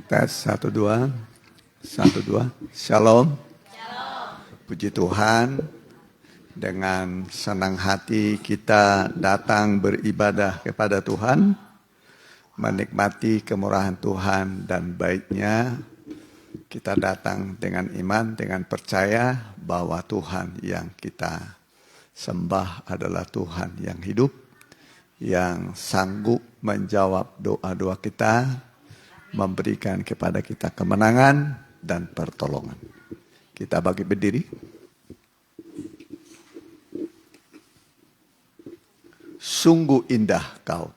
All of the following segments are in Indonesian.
Tes 1, 2. 1, 2. Shalom. Puji Tuhan, dengan senang hati kita datang beribadah kepada Tuhan, menikmati kemurahan Tuhan dan baiknya. Kita datang dengan iman, dengan percaya bahwa Tuhan yang kita sembah adalah Tuhan yang hidup, yang sanggup menjawab doa-doa kita, memberikan kepada kita kemenangan dan pertolongan. Kita bagi berdiri. Sungguh indah Kau.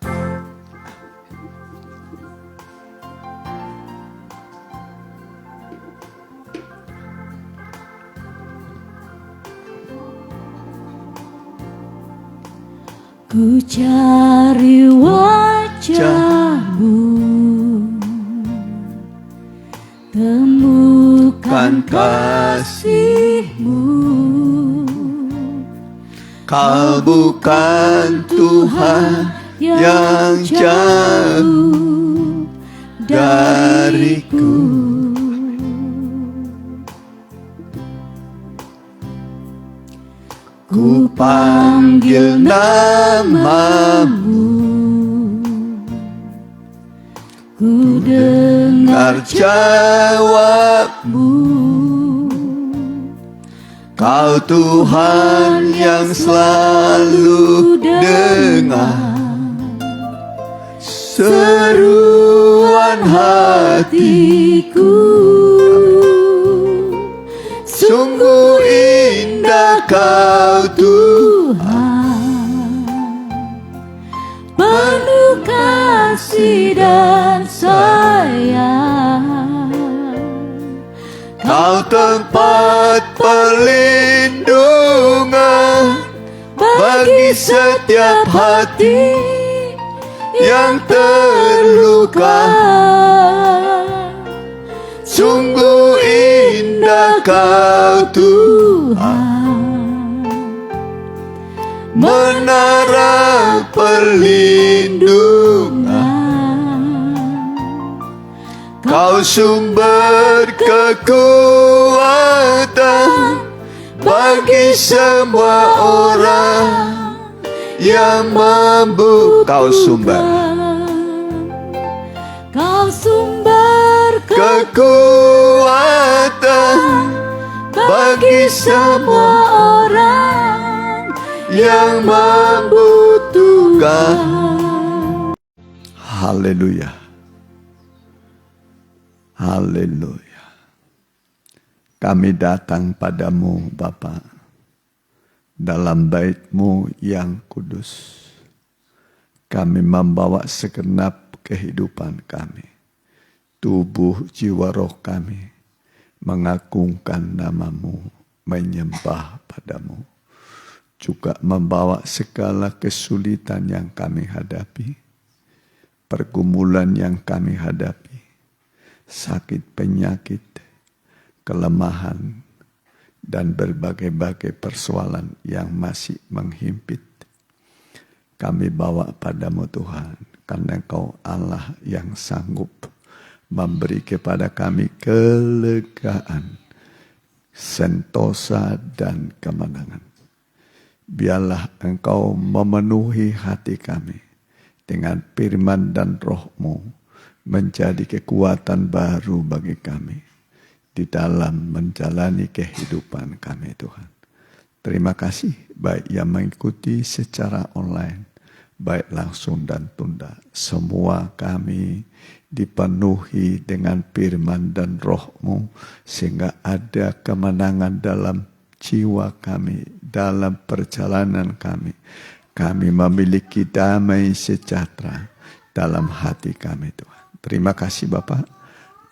Ku cari wajah-Mu, temukan kasih-Mu. Kau bukan Tuhan yang jauh dariku. Ku panggil nama-Mu, ku dengar jawab-Mu. Kau Tuhan yang selalu dengar seruan hatiku. Sungguh indah Kau Tuhan, penuh kasih dan sayang. Kau tempat perlindungan bagi setiap hati yang terluka. Sungguh indah Kau Tuhan, menara perlindungan. Kau sumber kekuatan bagi semua orang yang mampu. Kau sumber kekuatan bagi semua orang yang membutuhkan. Haleluya. Haleluya. Kami datang padamu Bapa, dalam bait-Mu yang kudus. Kami membawa segenap kehidupan kami, tubuh jiwa roh kami, mengagungkan nama-Mu, menyembah padamu. Juga membawa segala kesulitan yang kami hadapi, pergumulan yang kami hadapi, sakit penyakit, kelemahan, dan berbagai-bagai persoalan yang masih menghimpit. Kami bawa padamu Tuhan, karena Engkau Allah yang sanggup memberi kepada kami kelegaan, sentosa, dan kemenangan. Biarlah Engkau memenuhi hati kami dengan firman dan Roh-Mu, menjadi kekuatan baru bagi kami di dalam menjalani kehidupan kami Tuhan. Terima kasih baik yang mengikuti secara online, baik langsung dan tunda. Semua kami dipenuhi dengan firman dan Roh-Mu, sehingga ada kemenangan dalam jiwa kami, dalam perjalanan kami. Kami memiliki damai sejahtera dalam hati kami Tuhan. Terima kasih Bapak.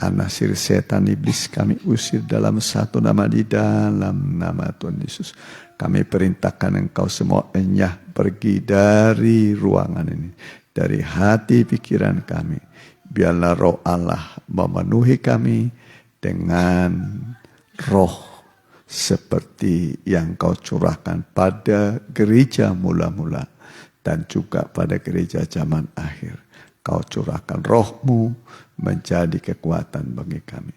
Anasir setan iblis kami usir dalam satu nama, di dalam nama Tuhan Yesus. Kami perintahkan Engkau semua enyah pergi dari ruangan ini, dari hati pikiran kami. Biarlah Roh Allah memenuhi kami dengan roh seperti yang Kau curahkan pada gereja mula-mula dan juga pada gereja zaman akhir. Kau curahkan roh-Mu menjadi kekuatan bagi kami.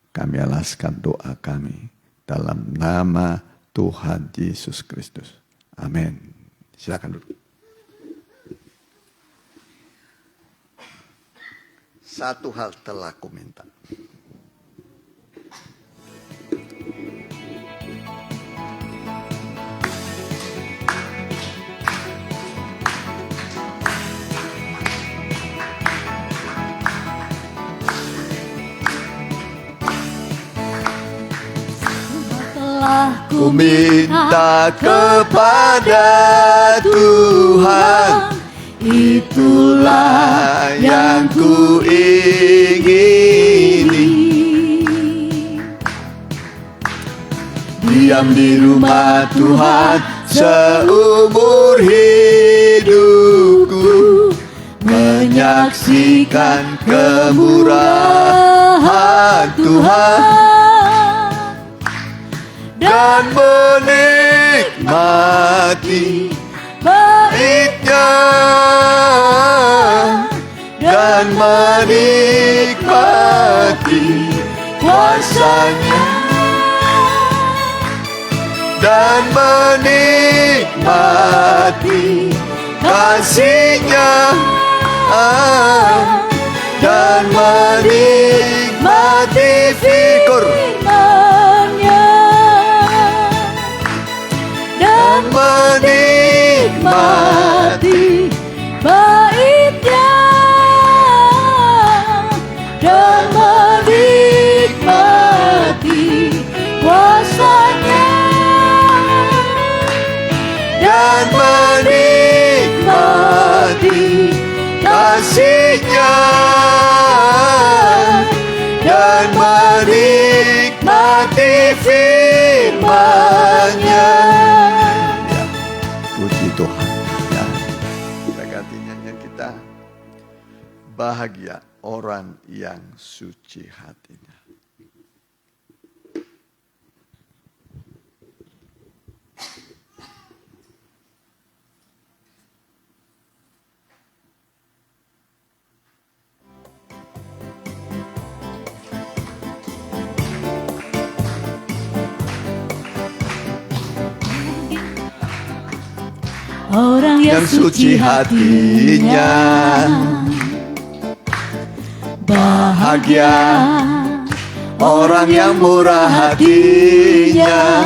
Kami alaskan doa kami dalam nama Tuhan Yesus Kristus. Amin. Silakan duduk. Satu hal telah ku minta. Ku Ku minta kepada Tuhan, itulah yang ku ingini. Diam di rumah Tuhan seumur hidupku, menyaksikan kemurahan Tuhan dan menikmati baiknya, dan menikmati kuasanya, dan menikmati kasih-Nya, dan menikmati firman-Nya, dan menikmati bait-Nya, dan menikmati kuasa-Nya, dan menikmati kasih-Nya, dan menikmati firman-Nya. Ya, puji Tuhan. Ya, kita ganti nyanyian kita. Bahagia orang yang suci hatinya. Orang yang suci hatinya, bahagia Orang yang murah hatinya,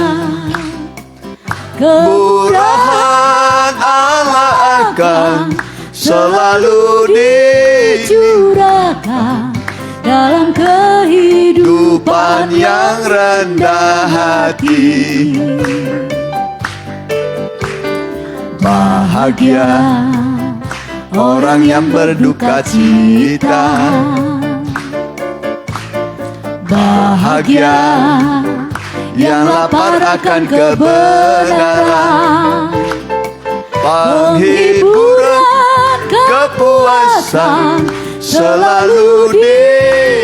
kemurahan Allah akan selalu dicurahkan dalam kehidupan yang rendah hati. Bahagia orang yang berduka cita, bahagia yang lapar akan kebenaran, penghiburan, kepuasan selalu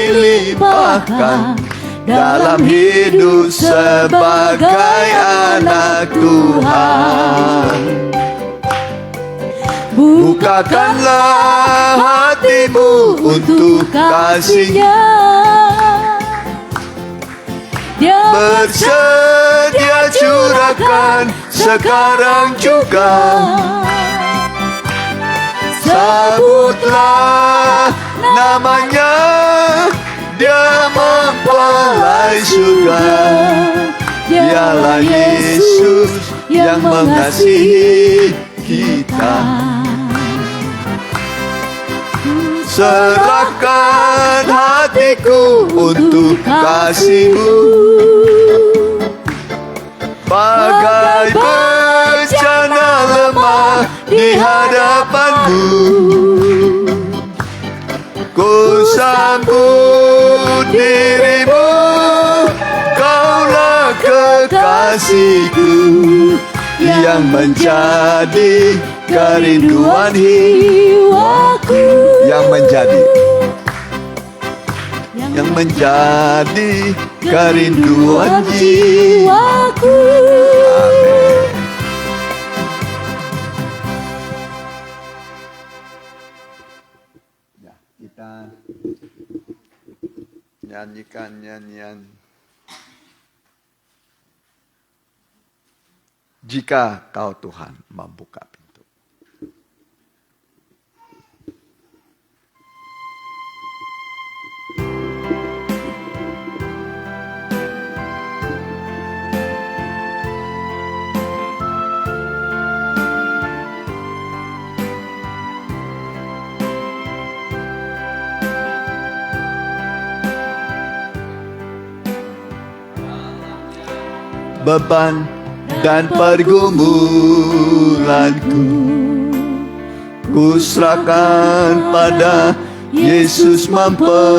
dilimpahkan dalam hidup sebagai anak Tuhan. Bukakanlah hatimu untuk kasih-Nya, Dia bersedia curahkan sekarang juga. Sebutlah namanya, Dia mempelai surga. Dialah Yesus yang mengasihi kita. Serahkan hatiku untuk kasih-Mu, bagai bejana lemah di hadapan-Mu. Ku sambut diri-Mu, Kaulah kekasihku yang menjadi kerinduan jiwaku, yang menjadi kerinduan jiwaku. Amin. menyanyikan nyanyian Jika Kau Tuhan membuka pintu. Beban dan pergumulanku ku serahkan pada Yesus mempelaiku,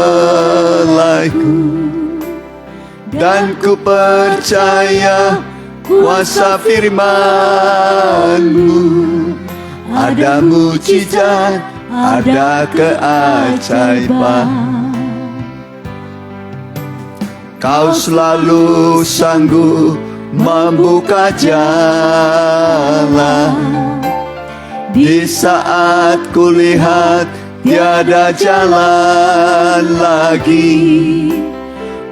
dan ku percaya kuasa firman-Mu. Ada mujizat, ada keajaiban. Kau selalu sanggup membuka jalan di saat kulihat tiada jalan lagi.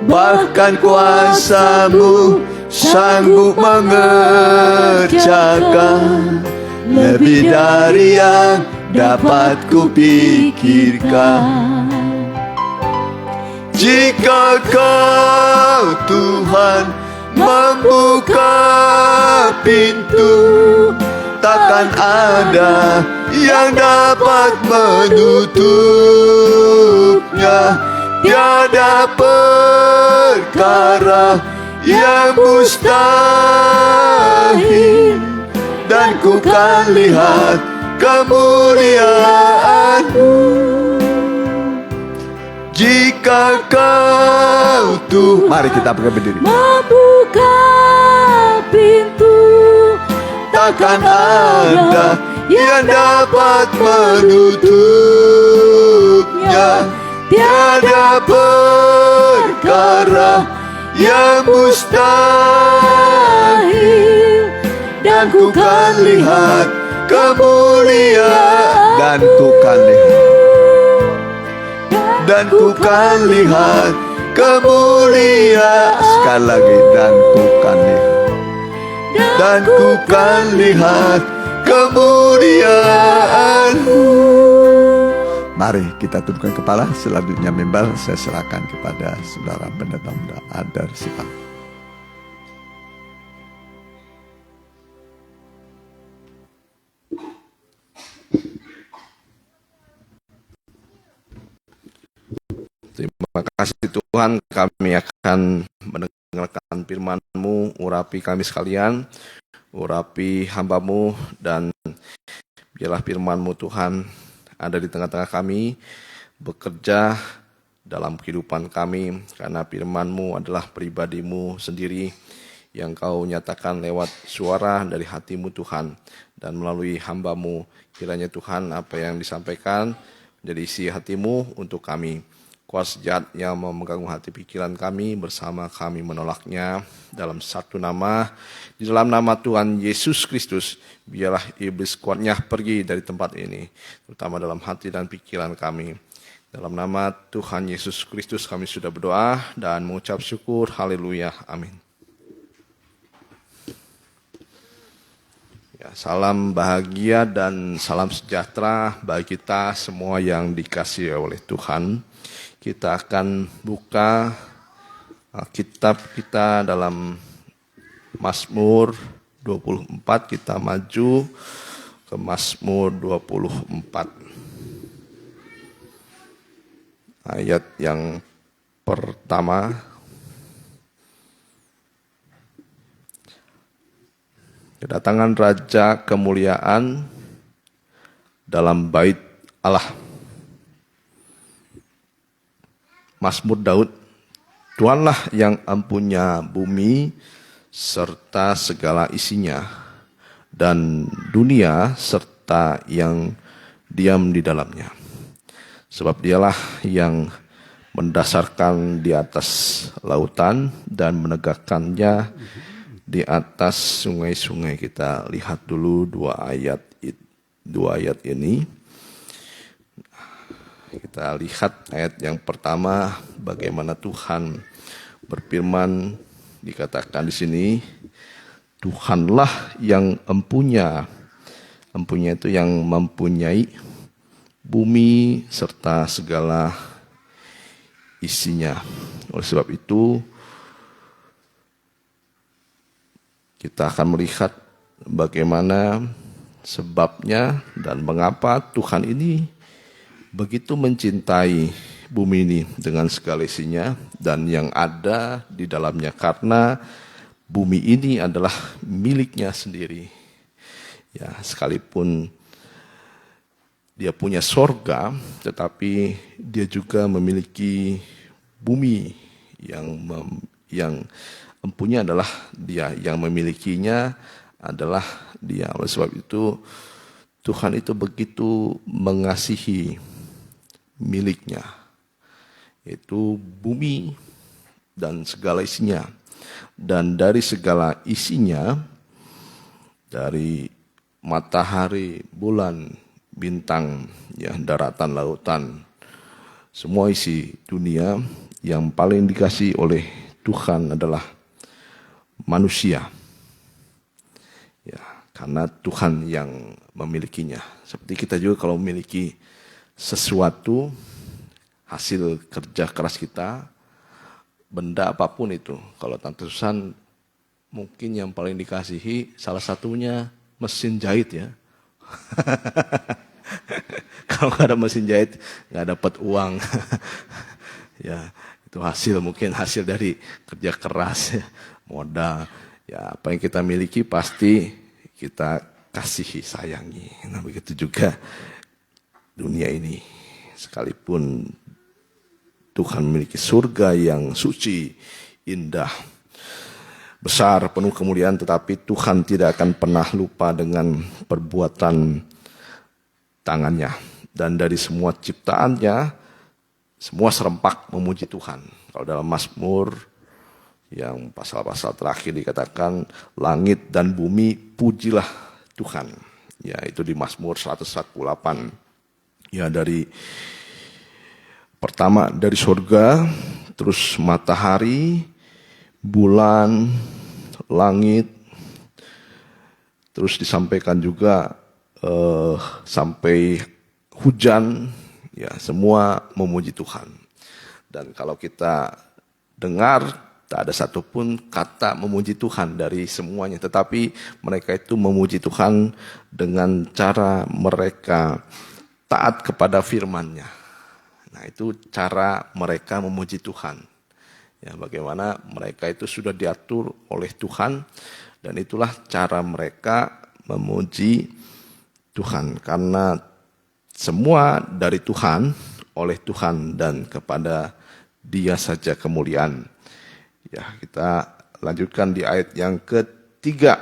Bahkan kuasa-Mu sanggup mengerjakan lebih dari yang dapat kupikirkan. Jika Kau Tuhan membuka pintu, takkan ada yang dapat menutupnya. Tiada perkara yang mustahil, dan ku kan lihat kemuliaan-Mu. Jika Kau Tuhan, mari kita berdiri, membuka pintu, takkan ada yang dapat menutupnya. Tiada perkara yang mustahil, dan ku kan lihat kemuliaan, dan ku kan lihat, dan ku kan lihat kemuliaan. Sekali lagi, dan ku kan lihat, dan ku kan lihat kemuliaan-Mu. Mari kita tundukkan kepala. Selanjutnya membal saya serahkan kepada saudara pendeta muda Adar Sipang. Terima kasih Tuhan, kami akan mendengarkan firman-Mu. Urapi kami sekalian, urapi hamba-Mu, dan biarlah firman-Mu Tuhan ada di tengah-tengah kami, bekerja dalam kehidupan kami, karena firman-Mu adalah pribadi-Mu sendiri yang Kau nyatakan lewat suara dari hati-Mu Tuhan, dan melalui hamba-Mu. Kiranya Tuhan apa yang disampaikan menjadi isi hati-Mu untuk kami. Kuasa jahat yang memegang hati pikiran kami, bersama kami menolaknya dalam satu nama, di dalam nama Tuhan Yesus Kristus. Biarlah iblis kuatnya pergi dari tempat ini, terutama dalam hati dan pikiran kami. Dalam nama Tuhan Yesus Kristus kami sudah berdoa dan mengucap syukur. Haleluya, amin. Ya, salam bahagia dan salam sejahtera bagi kita semua yang dikasihi oleh Tuhan. Kita akan buka kitab kita dalam Mazmur 24. Kita maju ke Mazmur 24. Ayat yang pertama. Kedatangan Raja kemuliaan dalam bait Allah. Mazmur Daud. Tuhanlah yang empunya bumi serta segala isinya, dan dunia serta yang diam di dalamnya. Sebab Dialah yang mendasarkan di atas lautan dan menegakkannya di atas sungai-sungai. Kita lihat dulu dua ayat ini. kita lihat ayat yang pertama, bagaimana Tuhan berfirman, dikatakan di sini, Tuhanlah yang empunya itu yang mempunyai bumi serta segala isinya. Oleh sebab itu, kita akan melihat bagaimana sebabnya dan mengapa Tuhan ini begitu mencintai bumi ini dengan segala isinya dan yang ada di dalamnya, karena bumi ini adalah miliknya sendiri. Ya, sekalipun dia punya sorga, tetapi dia juga memiliki bumi yang empunya adalah dia, yang memilikinya adalah dia. Oleh sebab itu Tuhan itu begitu mengasihi miliknya, yaitu bumi dan segala isinya. Dan dari segala isinya, dari matahari, bulan, bintang, ya, daratan, lautan, semua isi dunia, yang paling dikasihi oleh Tuhan adalah manusia. Ya, karena Tuhan yang memilikinya. Seperti kita juga kalau memiliki sesuatu, hasil kerja keras kita, benda apapun itu. Kalau Tante Susan mungkin yang paling dikasihi salah satunya mesin jahit, ya. Kalau nggak ada mesin jahit nggak dapat uang. Ya, itu mungkin hasil dari kerja keras, ya, modal. Ya, apa yang kita miliki pasti kita kasihi, sayangi. Nah, begitu juga dunia ini. Sekalipun Tuhan memiliki surga yang suci, indah, besar, penuh kemuliaan, tetapi Tuhan tidak akan pernah lupa dengan perbuatan tangannya. Dan dari semua ciptaannya, semua serempak memuji Tuhan. Kalau dalam Mazmur yang pasal-pasal terakhir dikatakan, langit dan bumi pujilah Tuhan. Ya, itu di Mazmur 148. Ya, dari pertama dari surga, terus matahari, bulan, langit, terus disampaikan juga sampai hujan, ya, semua memuji Tuhan. Dan kalau kita dengar, tak ada satupun kata memuji Tuhan dari semuanya, tetapi mereka itu memuji Tuhan dengan cara mereka taat kepada firman-Nya. Nah, itu cara mereka memuji Tuhan. Ya, bagaimana mereka itu sudah diatur oleh Tuhan, dan itulah cara mereka memuji Tuhan. Karena semua dari Tuhan, oleh Tuhan, dan kepada Dia saja kemuliaan. Ya, kita lanjutkan di ayat yang ketiga.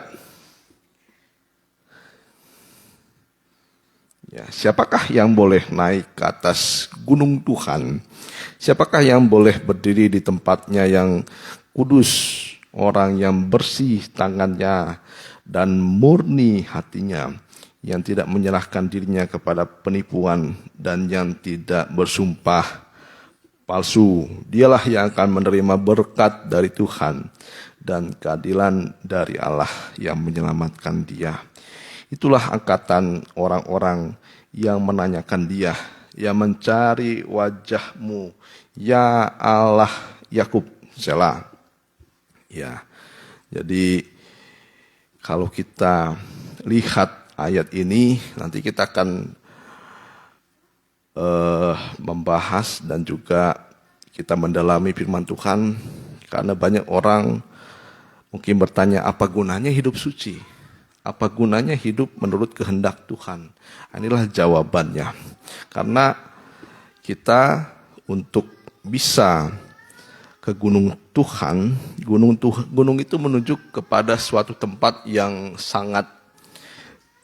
Ya, siapakah yang boleh naik ke atas gunung Tuhan? Siapakah yang boleh berdiri di tempatnya yang kudus? Orang yang bersih tangannya dan murni hatinya, yang tidak menyerahkan dirinya kepada penipuan dan yang tidak bersumpah palsu. Dialah yang akan menerima berkat dari Tuhan dan keadilan dari Allah yang menyelamatkan dia. Itulah angkatan orang-orang yang menanyakan dia, yang mencari wajah-Mu, ya Allah Yakub. Selah. Ya, jadi kalau kita lihat ayat ini, nanti kita akan membahas dan juga kita mendalami firman Tuhan, karena banyak orang mungkin bertanya, apa gunanya hidup suci? Apa gunanya hidup menurut kehendak Tuhan? Inilah jawabannya. Karena kita untuk bisa ke gunung Tuhan, gunung itu menunjuk kepada suatu tempat yang sangat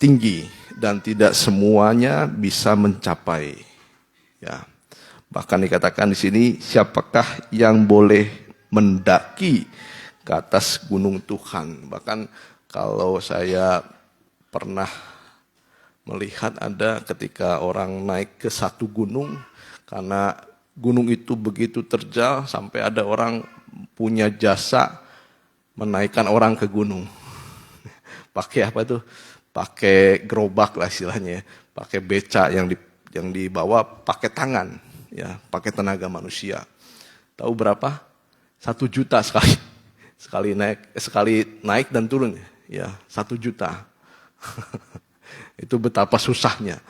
tinggi dan tidak semuanya bisa mencapai. Ya. Bahkan dikatakan di sini, siapakah yang boleh mendaki ke atas gunung Tuhan? Bahkan kalau saya pernah melihat ada ketika orang naik ke satu gunung, karena gunung itu begitu terjal sampai ada orang punya jasa menaikkan orang ke gunung. Pakai apa tuh? Pakai gerobak lah istilahnya, pakai beca yang dibawa pakai tangan, ya, pakai tenaga manusia. Tahu berapa? 1 juta sekali naik dan turun, ya 1 juta. Itu betapa susahnya.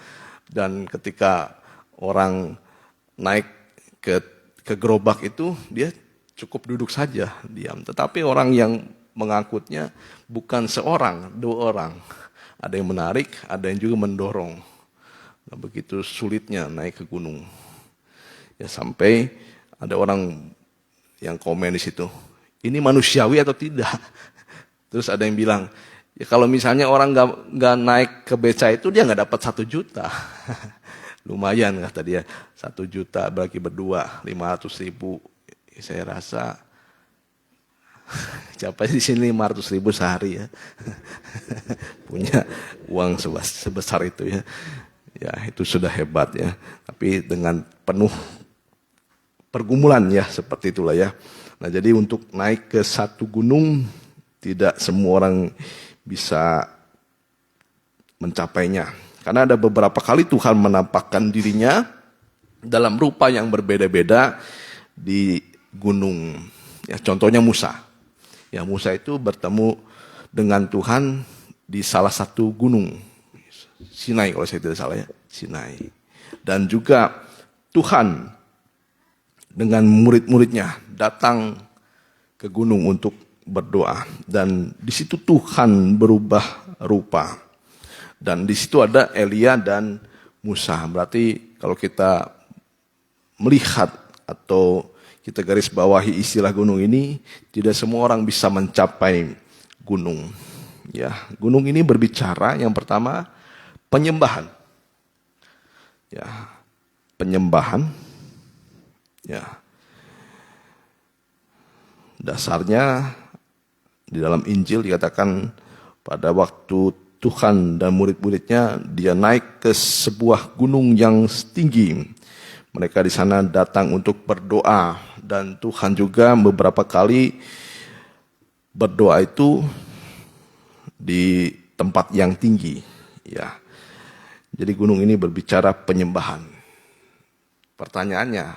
Dan ketika orang naik ke gerobak itu, dia cukup duduk saja, diam. Tetapi orang yang mengangkutnya bukan seorang, 2 orang. Ada yang menarik, ada yang juga mendorong. Nah, begitu sulitnya naik ke gunung. Ya, sampai ada orang yang komen di situ, ini manusiawi atau tidak? Terus ada yang bilang, ya kalau misalnya orang nggak naik ke beca itu, dia nggak dapat 1 juta. Lumayan kata dia, 1 juta bagi berdua, 500.000. Saya rasa siapa di sini 500.000 sehari ya, punya uang sebesar itu ya. Ya itu sudah hebat ya. Tapi dengan penuh pergumulan ya, seperti itulah ya. Nah jadi untuk naik ke satu gunung, tidak semua orang bisa mencapainya. Karena ada beberapa kali Tuhan menampakkan dirinya dalam rupa yang berbeda-beda di gunung. Ya, contohnya Musa. Ya, Musa itu bertemu dengan Tuhan di salah satu gunung. Sinai kalau saya tidak salah ya, Sinai. Dan juga Tuhan dengan murid-muridnya datang ke gunung untuk berdoa. Dan di situ Tuhan berubah rupa. Dan di situ ada Elia dan Musa. Berarti kalau kita melihat atau kita garis bawahi istilah gunung ini, tidak semua orang bisa mencapai gunung. Ya, gunung ini berbicara yang pertama penyembahan. Ya, penyembahan. Ya. Dasarnya di dalam Injil dikatakan pada waktu Tuhan dan murid-muridnya dia naik ke sebuah gunung yang tinggi. Mereka di sana datang untuk berdoa dan Tuhan juga beberapa kali berdoa itu di tempat yang tinggi, ya. Jadi gunung ini berbicara penyembahan. Pertanyaannya,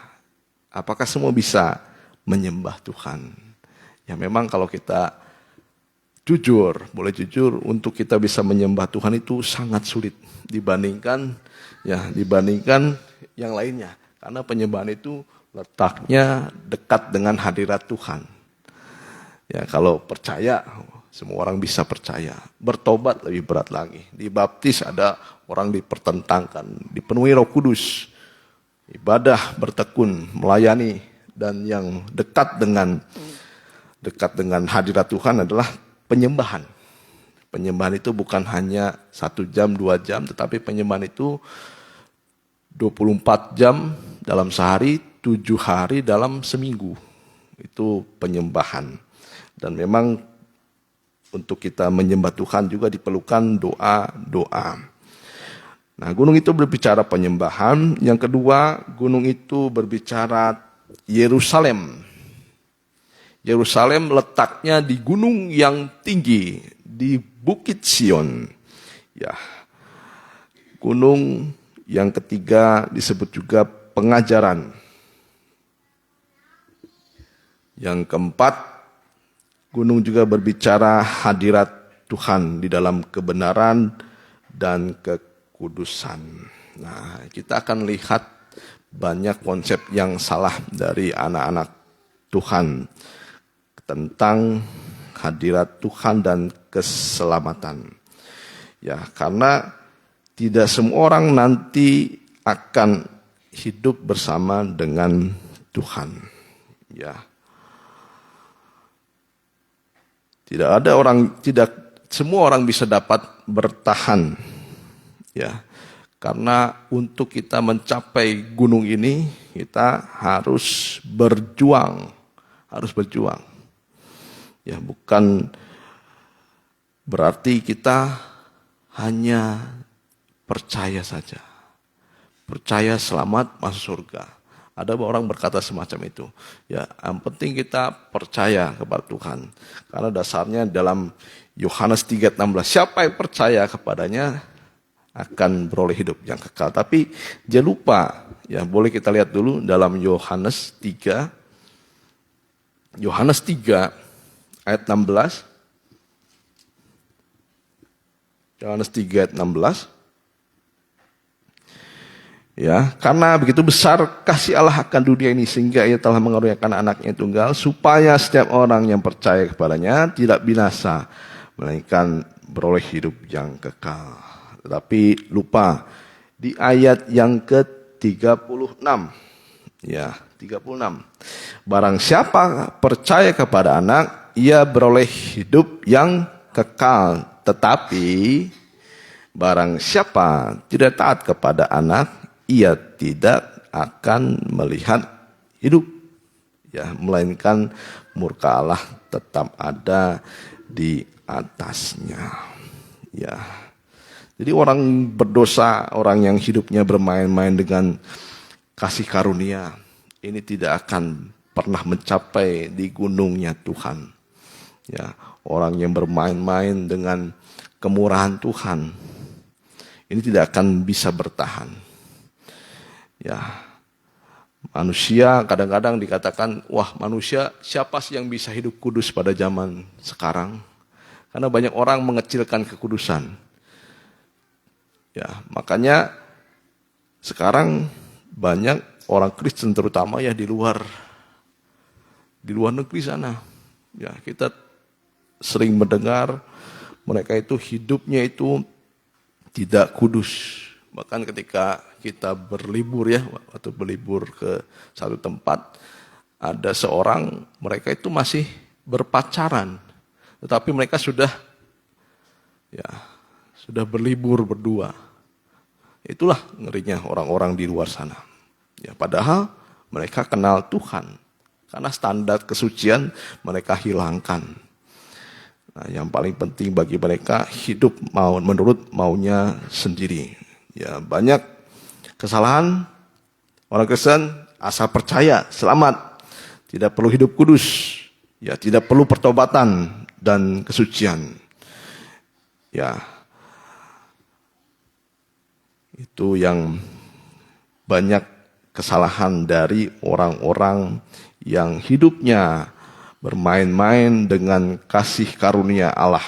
apakah semua bisa menyembah Tuhan? Ya memang kalau kita boleh jujur, untuk kita bisa menyembah Tuhan itu sangat sulit dibandingkan yang lainnya. Karena penyembahan itu letaknya dekat dengan hadirat Tuhan. Ya, kalau percaya, semua orang bisa percaya. Bertobat lebih berat lagi. Dibaptis ada orang dipertentangkan, dipenuhi Roh Kudus. Ibadah, bertekun, melayani, dan yang dekat dengan hadirat Tuhan adalah penyembahan. Penyembahan itu bukan hanya 1 jam, 2 jam, tetapi penyembahan itu 24 jam dalam sehari, 7 hari dalam seminggu. Itu penyembahan. Dan memang untuk kita menyembah Tuhan juga diperlukan doa-doa. Nah, gunung itu berbicara penyembahan. Yang kedua, gunung itu berbicara Yerusalem. Yerusalem letaknya di gunung yang tinggi, di Bukit Sion. Ya. Gunung yang ketiga disebut juga pengajaran. Yang keempat, gunung juga berbicara hadirat Tuhan di dalam kebenaran dan kekudusan. Nah, kita akan lihat banyak konsep yang salah dari anak-anak Tuhan tentang hadirat Tuhan dan keselamatan. Ya, karena tidak semua orang nanti akan hidup bersama dengan Tuhan. Ya. Tidak semua orang bisa dapat bertahan. Ya. Karena untuk kita mencapai gunung ini, kita harus berjuang. Ya, bukan berarti kita hanya percaya saja. Percaya selamat masuk surga. Ada orang berkata semacam itu. Ya, yang penting kita percaya kepada Tuhan. Karena dasarnya dalam Yohanes 3:16, siapa yang percaya kepadanya akan beroleh hidup yang kekal. Tapi jangan lupa, ya boleh kita lihat dulu dalam Yohanes 3 ayat 16. Yohanes 3 ayat 16. Ya, karena begitu besar kasih Allah akan dunia ini sehingga Ia telah mengaruniakan anaknya tunggal supaya setiap orang yang percaya kepadanya tidak binasa melainkan beroleh hidup yang kekal. Tetapi lupa di ayat yang ke-36. Ya, 36. Barang siapa percaya kepada anak, ia beroleh hidup yang kekal. Tetapi barang siapa tidak taat kepada anak, ia tidak akan melihat hidup, ya, melainkan murka Allah tetap ada di atasnya. Ya. Jadi orang berdosa, orang yang hidupnya bermain-main dengan kasih karunia, ini tidak akan pernah mencapai di gunungnya Tuhan. Ya, orang yang bermain-main dengan kemurahan Tuhan, ini tidak akan bisa bertahan. Ya, manusia kadang-kadang dikatakan, wah manusia siapa sih yang bisa hidup kudus pada zaman sekarang? Karena banyak orang mengecilkan kekudusan. Ya, makanya sekarang banyak orang Kristen terutama ya di luar negeri sana. Ya, kita sering mendengar mereka itu hidupnya itu tidak kudus. Bahkan ketika kita berlibur ya, atau berlibur ke satu tempat, ada seorang, mereka itu masih berpacaran, tetapi mereka sudah berlibur berdua. Itulah ngerinya orang-orang di luar sana. Ya, padahal mereka kenal Tuhan, karena standar kesucian mereka hilangkan. Nah, yang paling penting bagi mereka hidup menurut maunya sendiri. Ya, banyak kesalahan orang Kristen asal percaya selamat, tidak perlu hidup kudus, ya tidak perlu pertobatan dan kesucian. Ya, itu yang banyak kesalahan dari orang-orang yang hidupnya bermain-main dengan kasih karunia Allah.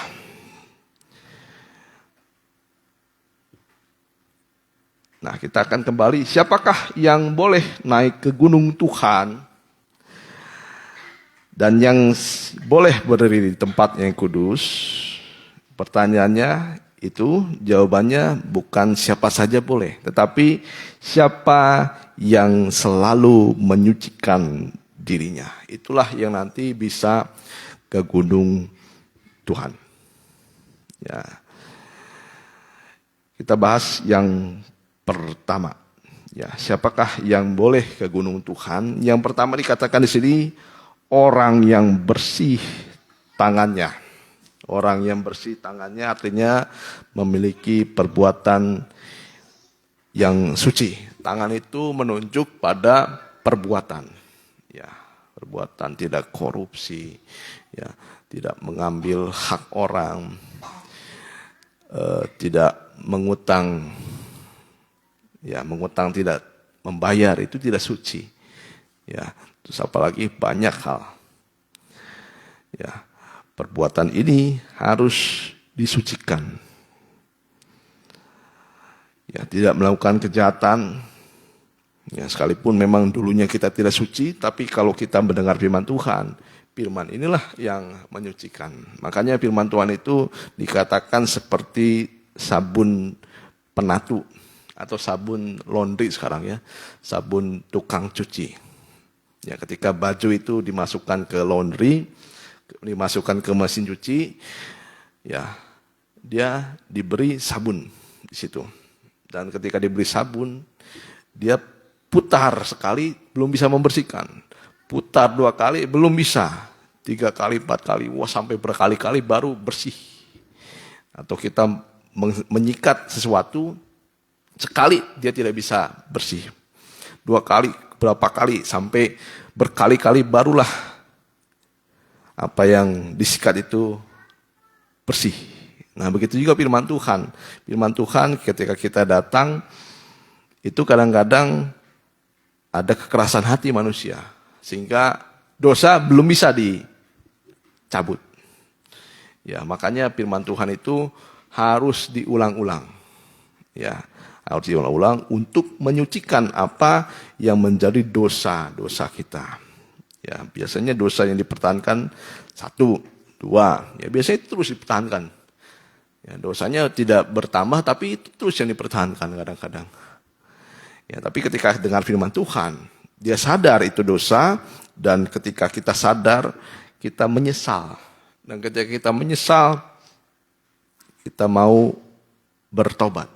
Nah, kita akan kembali, siapakah yang boleh naik ke gunung Tuhan dan yang boleh berdiri di tempat yang kudus? Pertanyaannya itu jawabannya bukan siapa saja boleh, tetapi siapa yang selalu menyucikan dirinya. Itulah yang nanti bisa ke gunung Tuhan. Ya. Kita bahas yang pertama, ya, siapakah yang boleh ke gunung Tuhan? Yang pertama dikatakan di sini orang yang bersih tangannya. Orang yang bersih tangannya artinya memiliki perbuatan yang suci. Tangan itu menunjuk pada perbuatan, ya, perbuatan tidak korupsi, ya, tidak mengambil hak orang, tidak mengutang. Ya, mengutang tidak membayar itu tidak suci. Ya, terus apalagi banyak hal. Ya, perbuatan ini harus disucikan. Ya, tidak melakukan kejahatan. Ya, sekalipun memang dulunya kita tidak suci, tapi kalau kita mendengar firman Tuhan, firman inilah yang menyucikan. Makanya firman Tuhan itu dikatakan seperti sabun penatu atau sabun laundry sekarang ya, sabun tukang cuci. Ya, ketika baju itu dimasukkan ke laundry, dimasukkan ke mesin cuci, ya, dia diberi sabun di situ. Dan ketika diberi sabun, dia putar sekali belum bisa membersihkan, putar 2 kali belum bisa, 3 kali, 4 kali, wah sampai berkali-kali baru bersih. Atau kita menyikat sesuatu, Sekali dia tidak bisa bersih. 2 kali, berapa kali, sampai berkali-kali barulah apa yang disikat itu bersih. Nah begitu juga firman Tuhan. Firman Tuhan ketika kita datang, itu kadang-kadang ada kekerasan hati manusia. Sehingga dosa belum bisa dicabut. Ya, makanya firman Tuhan itu harus diulang-ulang. Ya, harus diulang-ulang untuk menyucikan apa yang menjadi dosa-dosa kita. Ya, biasanya dosa yang dipertahankan 1, 2, ya biasanya itu terus dipertahankan. Ya, dosanya tidak bertambah tapi itu terus yang dipertahankan kadang-kadang. Ya, tapi ketika dengar firman Tuhan, dia sadar itu dosa, dan ketika kita sadar, kita menyesal. Dan ketika kita menyesal, kita mau bertobat.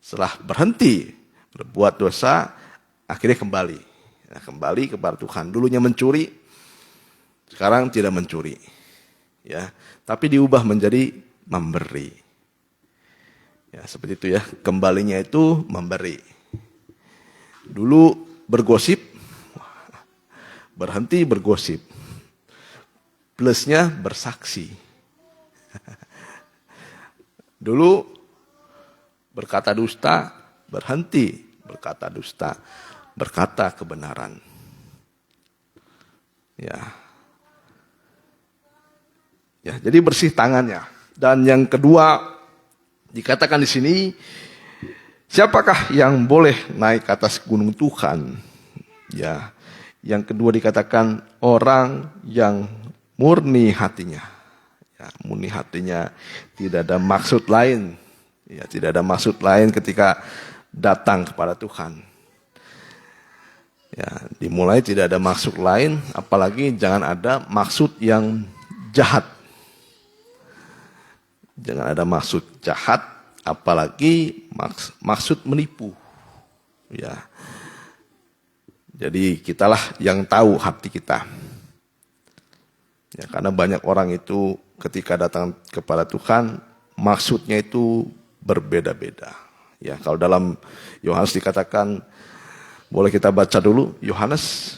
Setelah berhenti berbuat dosa, akhirnya kembali. Ya, kembali kepada Tuhan. Dulunya mencuri, sekarang tidak mencuri. Ya, tapi diubah menjadi memberi. Ya, seperti itu ya. Kembalinya itu memberi. Dulu bergosip, berhenti bergosip. Plusnya bersaksi. Dulu berkata dusta, berhenti berkata dusta, berkata kebenaran. Ya. Ya, jadi bersih tangannya. Dan yang kedua dikatakan di sini, siapakah yang boleh naik ke atas gunung Tuhan? Ya. Yang kedua dikatakan orang yang murni hatinya. Ya, murni hatinya, tidak ada maksud lain. Ya, tidak ada maksud lain ketika datang kepada Tuhan. Ya, dimulai tidak ada maksud lain, apalagi jangan ada maksud yang jahat. Jangan ada maksud jahat, apalagi maksud menipu. Ya. Jadi kitalah yang tahu hati kita. Ya, karena banyak orang itu ketika datang kepada Tuhan, maksudnya itu berbeda-beda. Ya, kalau dalam Yohanes dikatakan, boleh kita baca dulu Yohanes.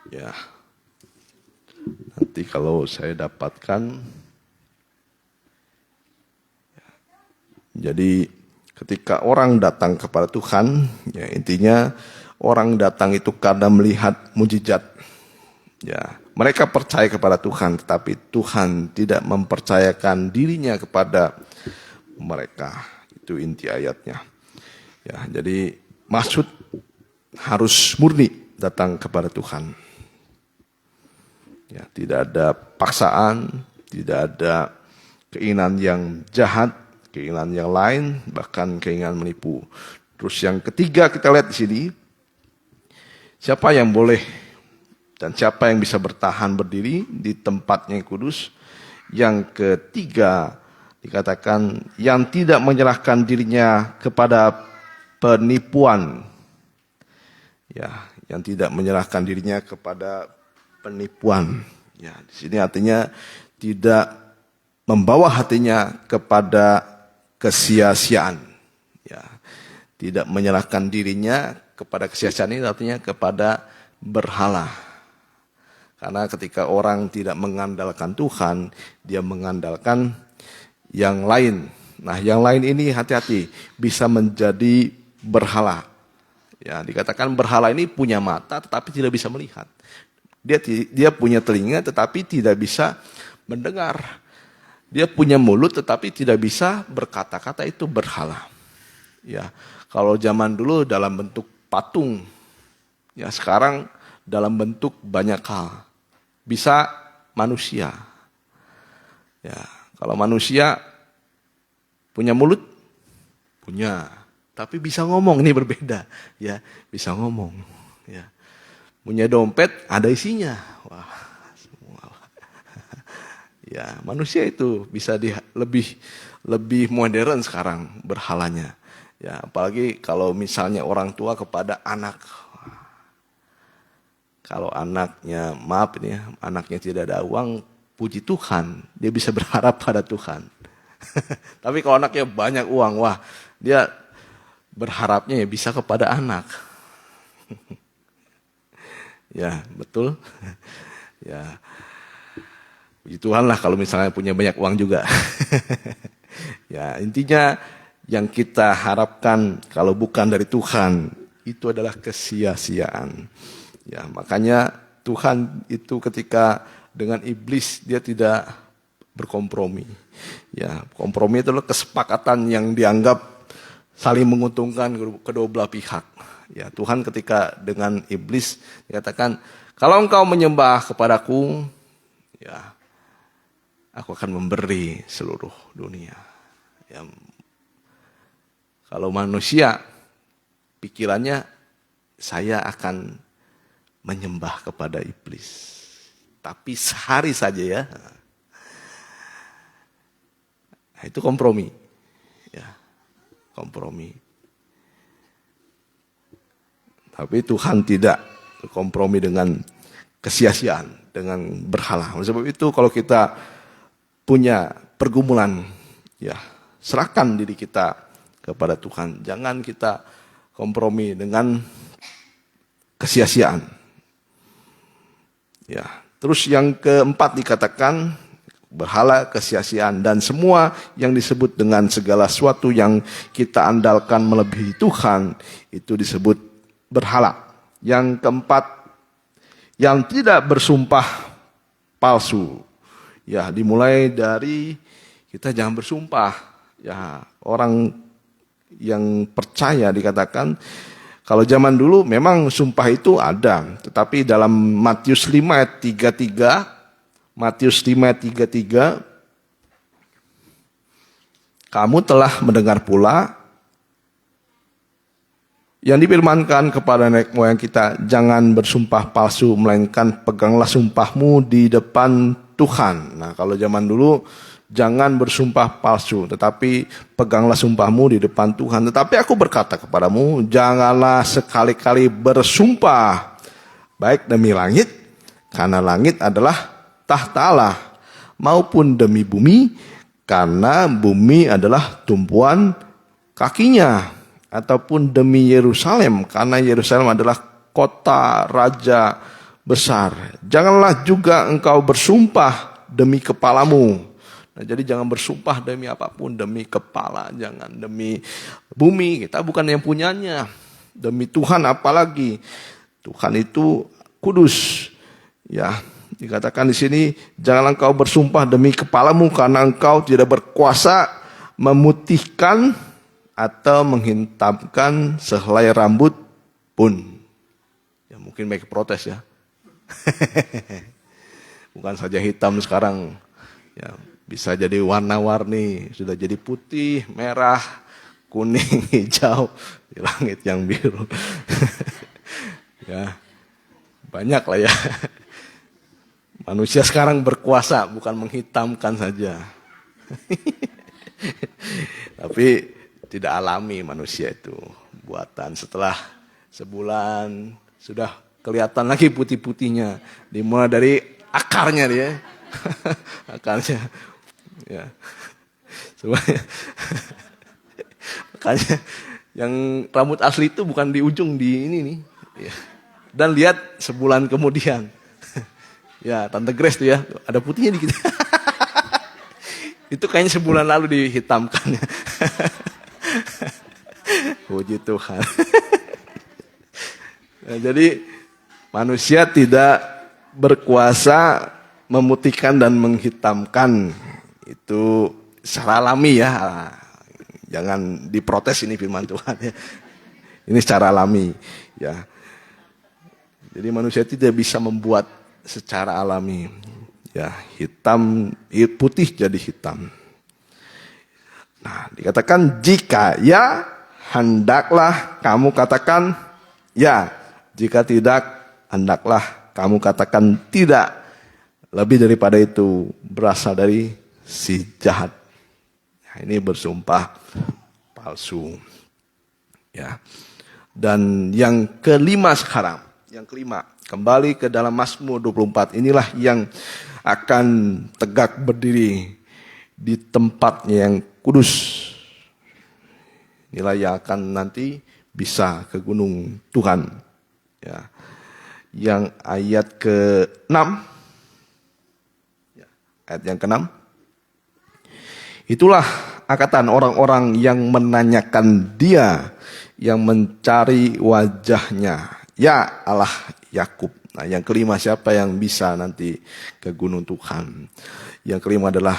Ya, nanti kalau saya dapatkan, jadi ketika orang datang kepada Tuhan, ya intinya orang datang itu karena melihat mujizat. Ya, mereka percaya kepada Tuhan, tetapi Tuhan tidak mempercayakan dirinya kepada mereka. Itu inti ayatnya. Ya, jadi maksud harus murni datang kepada Tuhan. Ya, tidak ada paksaan, tidak ada keinginan yang jahat, keinginan yang lain, bahkan keinginan menipu. Terus yang ketiga kita lihat di sini, siapa yang boleh dan siapa yang bisa bertahan berdiri di tempatnya yang kudus. Yang ketiga dikatakan yang tidak menyerahkan dirinya kepada penipuan. Ya, yang tidak menyerahkan dirinya kepada penipuan. Ya, di sini artinya tidak membawa hatinya kepada kesia-siaan. Ya, tidak menyerahkan dirinya kepada kesia-siaan ini artinya kepada berhala. Karena ketika orang tidak mengandalkan Tuhan, dia mengandalkan yang lain. Nah, yang lain ini hati-hati bisa menjadi berhala. Ya, dikatakan berhala ini punya mata tetapi tidak bisa melihat. Dia punya telinga tetapi tidak bisa mendengar. Dia punya mulut tetapi tidak bisa berkata-kata, itu berhala. Ya, kalau zaman dulu dalam bentuk patung, ya sekarang dalam bentuk banyak hal. Bisa manusia. Ya, Kalau manusia punya mulut, punya, tapi bisa ngomong, ini berbeda, ya, bisa ngomong, ya. Punya dompet, ada isinya, wah, semua, ya, manusia itu bisa lebih modern sekarang berhalanya, ya, apalagi kalau misalnya orang tua kepada anak. Kalau anaknya, maaf ini ya, anaknya tidak ada uang, puji Tuhan, dia bisa berharap pada Tuhan. Tapi kalau anaknya banyak uang, wah, dia berharapnya ya bisa kepada anak. Ya, betul. Ya, puji Tuhan lah kalau misalnya punya banyak uang juga. Ya, intinya yang kita harapkan kalau bukan dari Tuhan, itu adalah kesia-siaan. Ya, makanya Tuhan itu ketika dengan iblis dia tidak berkompromi. Ya, kompromi itu adalah kesepakatan yang dianggap saling menguntungkan kedua belah pihak. Ya, Tuhan ketika dengan iblis dikatakan, kalau engkau menyembah kepadaku, ya, aku akan memberi seluruh dunia. Ya, kalau manusia pikirannya, saya akan menyembah kepada iblis. Tapi sehari saja ya. Nah, itu kompromi. Ya, kompromi. Tapi Tuhan tidak kompromi dengan kesia-siaan, dengan berhala. Oleh sebab itu kalau kita punya pergumulan, ya, serahkan diri kita kepada Tuhan. Jangan kita kompromi dengan kesia-siaan. Ya, terus yang keempat dikatakan berhala, kesia-siaan, dan semua yang disebut dengan segala sesuatu yang kita andalkan melebihi Tuhan, itu disebut berhala. Yang keempat, yang tidak bersumpah palsu. Ya, dimulai dari kita jangan bersumpah. Ya, orang yang percaya dikatakan, kalau zaman dulu memang sumpah itu ada, tetapi dalam Matius 5 ayat 33, Matius 5 ayat 33, kamu telah mendengar pula yang difirmankan kepada nenek moyang kita, jangan bersumpah palsu, melainkan peganglah sumpahmu di depan Tuhan. Nah, kalau zaman dulu, jangan bersumpah palsu, tetapi peganglah sumpahmu di depan Tuhan. Tetapi aku berkata kepadamu, janganlah sekali-kali bersumpah, baik demi langit, karena langit adalah tahta Allah, maupun demi bumi, karena bumi adalah tumpuan kakinya, ataupun demi Yerusalem, karena Yerusalem adalah kota raja besar. Janganlah juga engkau bersumpah demi kepalamu. Nah, jadi jangan bersumpah demi apapun, demi kepala, jangan demi bumi, kita bukan yang punyanya. Demi Tuhan apalagi. Tuhan itu kudus. Ya, dikatakan di sini, janganlah engkau bersumpah demi kepalamu, karena engkau tidak berkuasa memutihkan atau menghitamkan sehelai rambut pun. Ya, mungkin baik protes ya. Bukan saja hitam sekarang, ya, bisa jadi warna-warni, sudah jadi putih, merah, kuning, hijau, di langit yang biru. Ya, banyak lah ya. Manusia sekarang berkuasa, bukan menghitamkan saja. Tapi tidak alami manusia itu, buatan. Setelah sebulan sudah kelihatan lagi putih-putihnya, dimulai dari akarnya dia. Akarnya. Ya. Semuanya. Makanya yang rambut asli itu bukan di ujung, di ini nih. Ya. Dan lihat sebulan kemudian. Ya, Tante Grace tuh ya, ada putihnya dikit. Itu kayaknya sebulan lalu dihitamkan. Puji Tuhan. Nah, jadi manusia tidak berkuasa memutihkan dan menghitamkan. Itu secara alami ya. Jangan diprotes ini firman Tuhan ya. Ini secara alami ya. Jadi manusia tidak bisa membuat secara alami Ya, putih jadi hitam. Nah, dikatakan jika ya, hendaklah kamu katakan ya. Jika tidak, hendaklah kamu katakan tidak. Lebih daripada itu berasal dari si jahat. Nah, ini bersumpah palsu. Ya. Dan yang kelima sekarang, kembali ke dalam Mazmur 24. Inilah yang akan tegak berdiri di tempatnya yang kudus. Inilah yang akan nanti bisa ke gunung Tuhan. Ya. Yang ayat ke-6. Ya. Ayat yang ke-6. Itulah angkatan orang-orang yang menanyakan Dia, yang mencari wajahnya. Ya Allah Yakub. Nah, yang kelima, siapa yang bisa nanti ke gunung Tuhan? Yang kelima adalah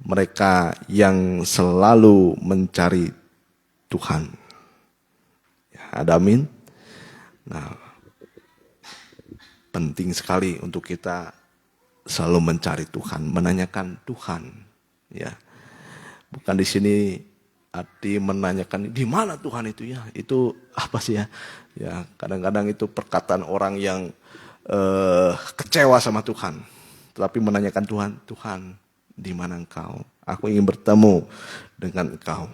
mereka yang selalu mencari Tuhan. Ya, ada amin. Nah, penting sekali untuk kita selalu mencari Tuhan, menanyakan Tuhan. Ya, bukan di sini arti menanyakan di mana Tuhan itu ya. Itu apa sih ya? Ya, kadang-kadang itu perkataan orang yang kecewa sama Tuhan. Tetapi menanyakan Tuhan, di mana engkau? Aku ingin bertemu dengan engkau.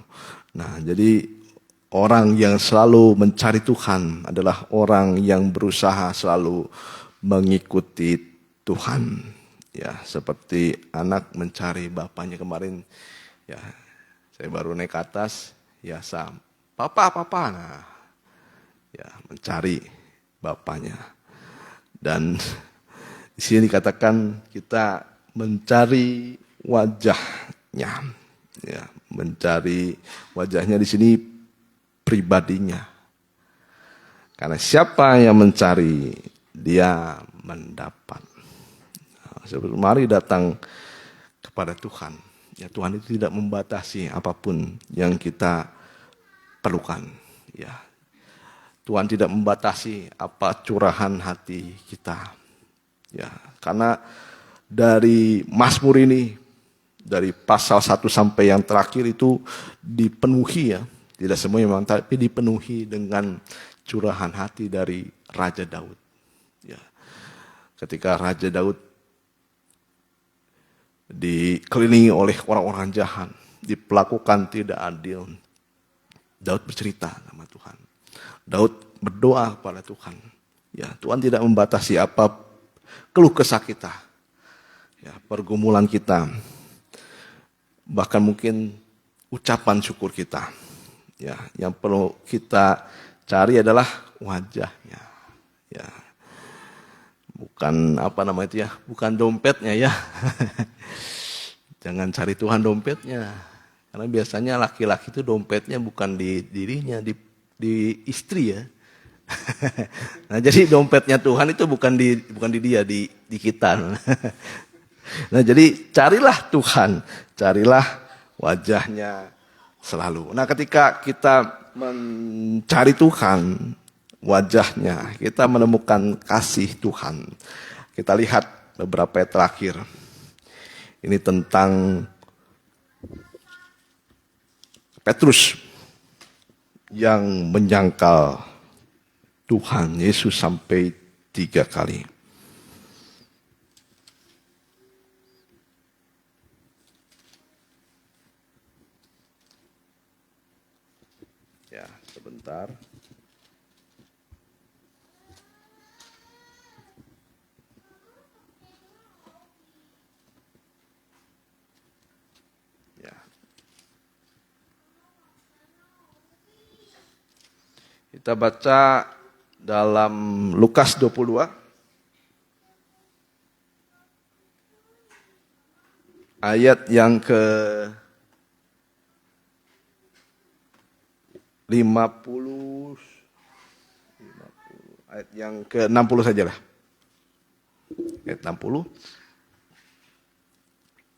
Nah, jadi orang yang selalu mencari Tuhan adalah orang yang berusaha selalu mengikuti Tuhan. Ya, seperti anak mencari bapaknya kemarin. Ya, saya baru naik ke atas, ya Sam, papa. Nah, ya mencari bapaknya. Dan di sini dikatakan kita mencari wajahnya. Ya, mencari wajahnya di sini pribadinya. Karena siapa yang mencari, dia mendapat. Mari datang kepada Tuhan. Ya, Tuhan itu tidak membatasi apapun yang kita perlukan. Ya, Tuhan tidak membatasi apa curahan hati kita. Ya, karena dari Mazmur ini, dari pasal 1 sampai yang terakhir itu dipenuhi ya. Tidak semua memang, tapi dipenuhi dengan curahan hati dari Raja Daud. Ya, ketika Raja Daud dikelilingi oleh orang-orang jahat, diperlakukan tidak adil, Daud bercerita sama Tuhan. Daud berdoa kepada Tuhan. Ya, Tuhan tidak membatasi apa keluh kesah kita, ya, pergumulan kita, bahkan mungkin ucapan syukur kita. Ya, yang perlu kita cari adalah wajahnya. Ya, bukan bukan dompetnya ya. Jangan cari Tuhan dompetnya, karena biasanya laki-laki itu dompetnya bukan di dirinya, di istri ya. Nah, jadi dompetnya Tuhan itu bukan di dia, di kita. Nah, jadi carilah Tuhan, carilah wajahnya selalu. Nah, ketika kita mencari Tuhan, wajahnya, kita menemukan kasih Tuhan. Kita lihat beberapa ayat terakhir. Ini tentang Petrus yang menyangkal Tuhan Yesus sampai 3 kali. Ya, sebentar. Ya. Kita baca dalam Lukas 22 ayat yang ke 50, ayat yang ke 60 sajalah. Ayat 60.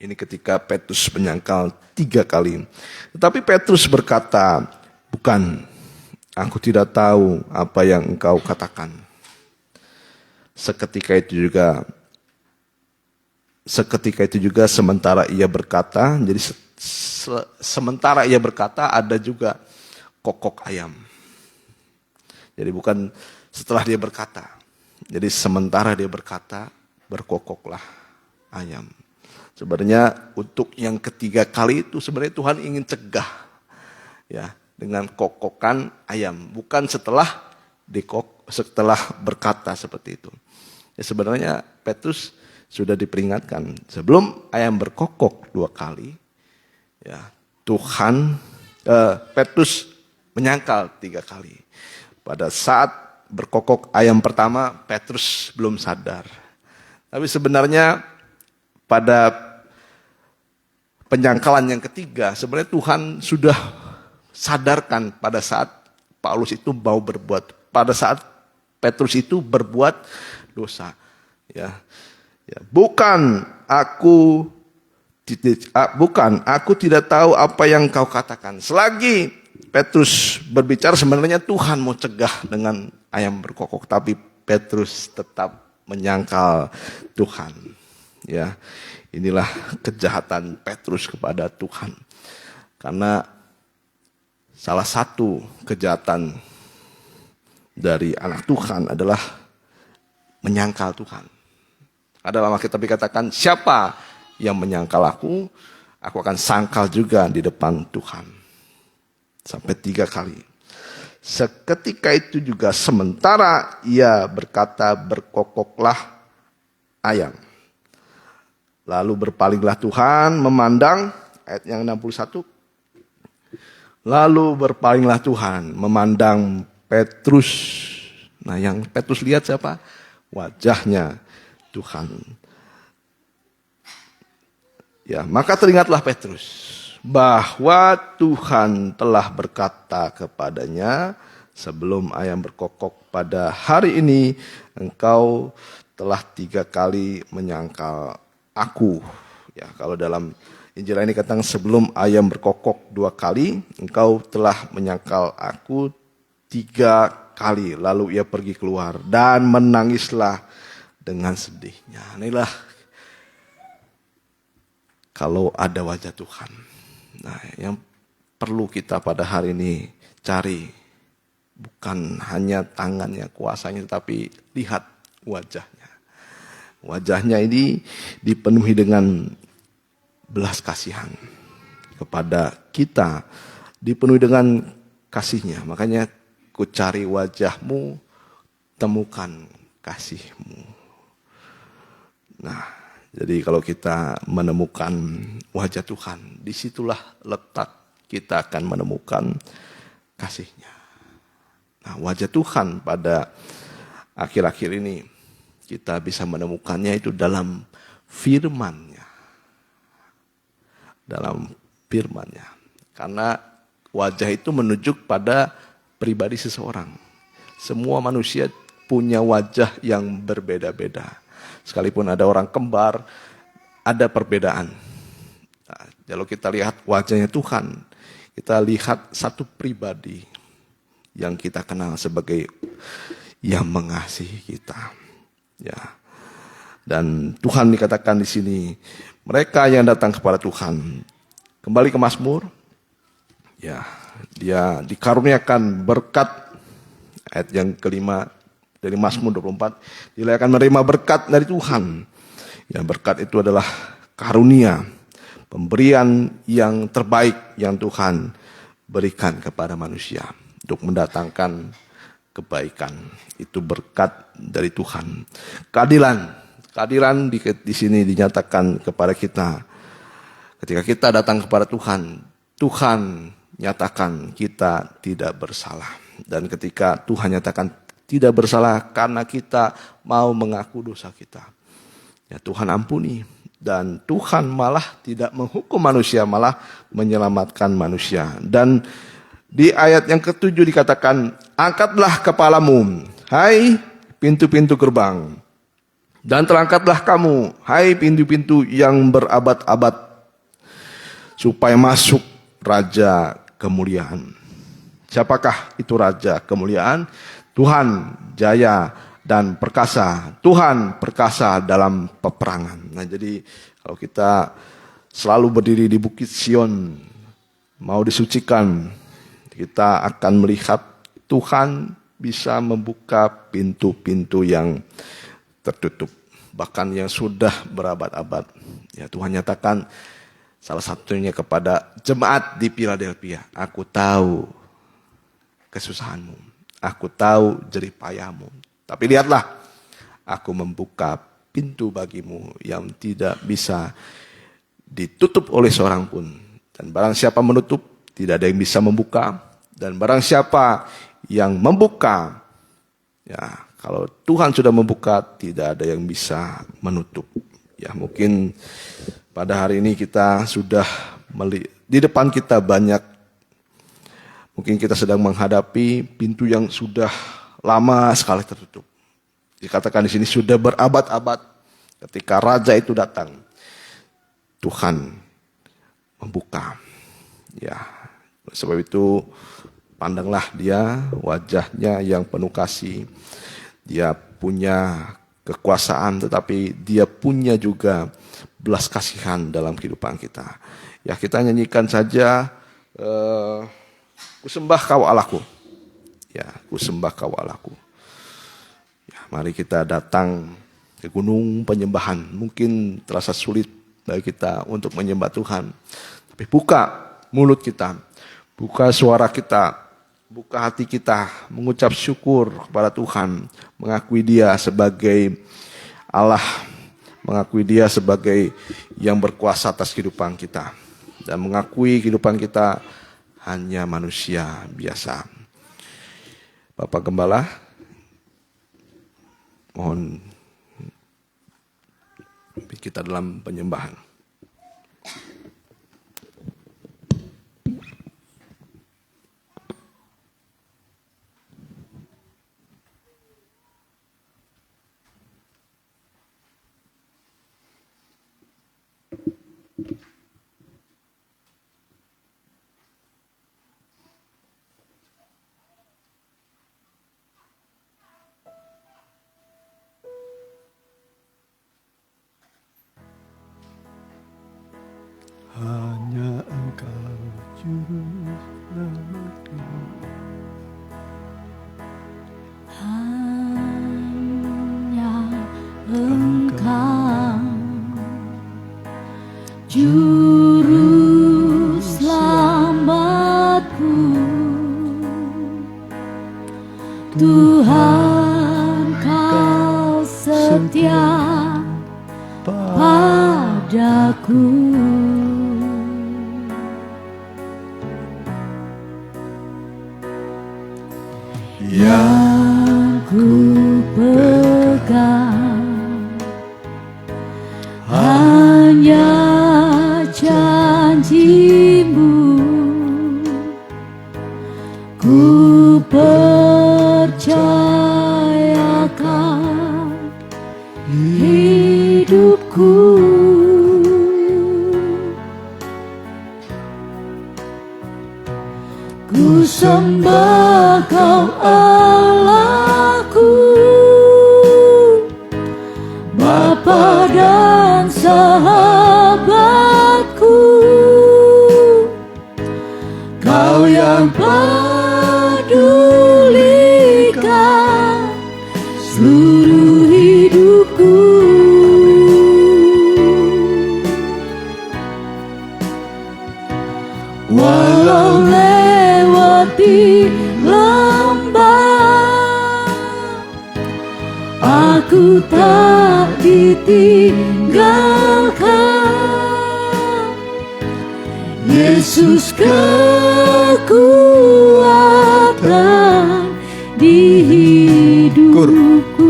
Ini ketika Petrus menyangkal 3 kali. Tetapi Petrus berkata, "Bukan, aku tidak tahu apa yang engkau katakan." Seketika itu juga seketika itu juga sementara ia berkata, jadi sementara ia berkata ada juga kokok ayam. Jadi bukan setelah dia berkata. Jadi sementara dia berkata, berkokoklah ayam. Sebenarnya untuk yang ketiga kali itu sebenarnya Tuhan ingin cegah ya dengan kokokan ayam, bukan setelah berkata seperti itu. Ya sebenarnya Petrus sudah diperingatkan sebelum ayam berkokok 2 kali, ya Petrus menyangkal 3 kali. Pada saat berkokok ayam pertama, Petrus belum sadar. Tapi sebenarnya pada penyangkalan yang ketiga, sebenarnya Tuhan sudah sadarkan pada saat Paulus itu mau berbuat, pada saat Petrus itu berbuat dosa. Ya, bukan aku tidak tahu apa yang kau katakan. Selagi Petrus berbicara sebenarnya Tuhan mau cegah dengan ayam berkokok, tapi Petrus tetap menyangkal Tuhan. Ya, inilah kejahatan Petrus kepada Tuhan. Karena salah satu kejahatan dari anak Tuhan adalah menyangkal Tuhan. Ada dalam Alkitab dikatakan, siapa yang menyangkal aku akan sangkal juga di depan Tuhan. Sampai 3 kali. Seketika itu juga sementara ia berkata, berkokoklah ayam. Lalu berpalinglah Tuhan memandang, ayat yang 61. Lalu berpalinglah Tuhan memandang Petrus. Nah, yang Petrus lihat siapa? Wajahnya Tuhan. Ya, maka teringatlah Petrus bahwa Tuhan telah berkata kepadanya, sebelum ayam berkokok pada hari ini, engkau telah 3 kali menyangkal aku. Ya, kalau dalam Injil ini katakan sebelum ayam berkokok 2 kali, engkau telah menyangkal aku 3 kali. Lalu ia pergi keluar dan menangislah dengan sedihnya. Inilah kalau ada wajah Tuhan. Nah, yang perlu kita pada hari ini cari bukan hanya tangannya, kuasanya, tapi lihat wajahnya. Wajahnya ini dipenuhi dengan belas kasihan kepada kita, dipenuhi dengan kasihnya. Makanya ku cari wajahmu, temukan kasihmu. Nah, jadi kalau kita menemukan wajah Tuhan, disitulah letak kita akan menemukan kasihnya. Nah, wajah Tuhan pada akhir-akhir ini kita bisa menemukannya itu dalam firman-Nya. Dalam firman-Nya. Karena wajah itu menunjuk pada pribadi seseorang. Semua manusia punya wajah yang berbeda-beda. Sekalipun ada orang kembar, ada perbedaan. Nah, kalau kita lihat wajahnya Tuhan, kita lihat satu pribadi yang kita kenal sebagai yang mengasihi kita. Ya. Dan Tuhan dikatakan di sini, mereka yang datang kepada Tuhan, kembali ke Mazmur, ya, dia dikaruniakan berkat, ayat yang kelima dari Mazmur 24, dia akan menerima berkat dari Tuhan. Ya, berkat itu adalah karunia, pemberian yang terbaik yang Tuhan berikan kepada manusia untuk mendatangkan kebaikan. Itu berkat dari Tuhan. Keadilan di sini dinyatakan kepada kita. Ketika kita datang kepada Tuhan, Tuhan nyatakan kita tidak bersalah. Dan ketika Tuhan nyatakan tidak bersalah karena kita mau mengaku dosa kita, ya Tuhan ampuni. Dan Tuhan malah tidak menghukum manusia, malah menyelamatkan manusia. Dan di ayat yang ke-7 dikatakan, angkatlah kepalamu, hai pintu-pintu gerbang, dan terangkatlah kamu, hai pintu-pintu yang berabad-abad, supaya masuk Raja kemuliaan. Siapakah itu Raja kemuliaan? Tuhan Jaya dan perkasa. Tuhan perkasa dalam peperangan. Nah, jadi kalau kita selalu berdiri di Bukit Sion, mau disucikan, kita akan melihat Tuhan bisa membuka pintu-pintu yang tertutup, bahkan yang sudah berabad-abad. Ya, Tuhan nyatakan salah satunya kepada jemaat di Philadelphia, aku tahu kesusahanmu, aku tahu jerih payahmu, tapi lihatlah, aku membuka pintu bagimu yang tidak bisa ditutup oleh seorang pun. Dan barang siapa menutup, tidak ada yang bisa membuka. Dan barang siapa yang membuka, ya, kalau Tuhan sudah membuka, tidak ada yang bisa menutup. Ya, mungkin pada hari ini kita sudah di depan kita banyak, mungkin kita sedang menghadapi pintu yang sudah lama sekali tertutup. Dikatakan di sini sudah berabad-abad. Ketika raja itu datang, Tuhan membuka. Ya, sebab itu pandanglah dia, wajahnya yang penuh kasih. Dia punya kekuasaan, tetapi dia punya juga belas kasihan dalam kehidupan kita. Ya, kita nyanyikan saja, Kusembah Kau Allahku. Ya, Kusembah Kau Allahku. Ya, mari kita datang ke gunung penyembahan. Mungkin terasa sulit bagi kita untuk menyembah Tuhan. Tapi buka mulut kita, buka suara kita, buka hati kita, mengucap syukur kepada Tuhan, mengakui Dia sebagai Allah, mengakui Dia sebagai yang berkuasa atas kehidupan kita, dan mengakui kehidupan kita hanya manusia biasa. Bapak Gembala, mohon kita dalam penyembahan. Hanya Engkau juru selamatku. Hanya Engkau juru selamatku, Tuhan Kau setia padaku. Yang ku pegang hanya janji-Mu, ku percayakan hidupku. Ku sembah Kau Allahku, Bapa dan sahabatku, Kau yang pedulikan seluruh hidupku. Walau lewati lembah, aku tak ditinggalkan. Yesus kekuatan di hidupku.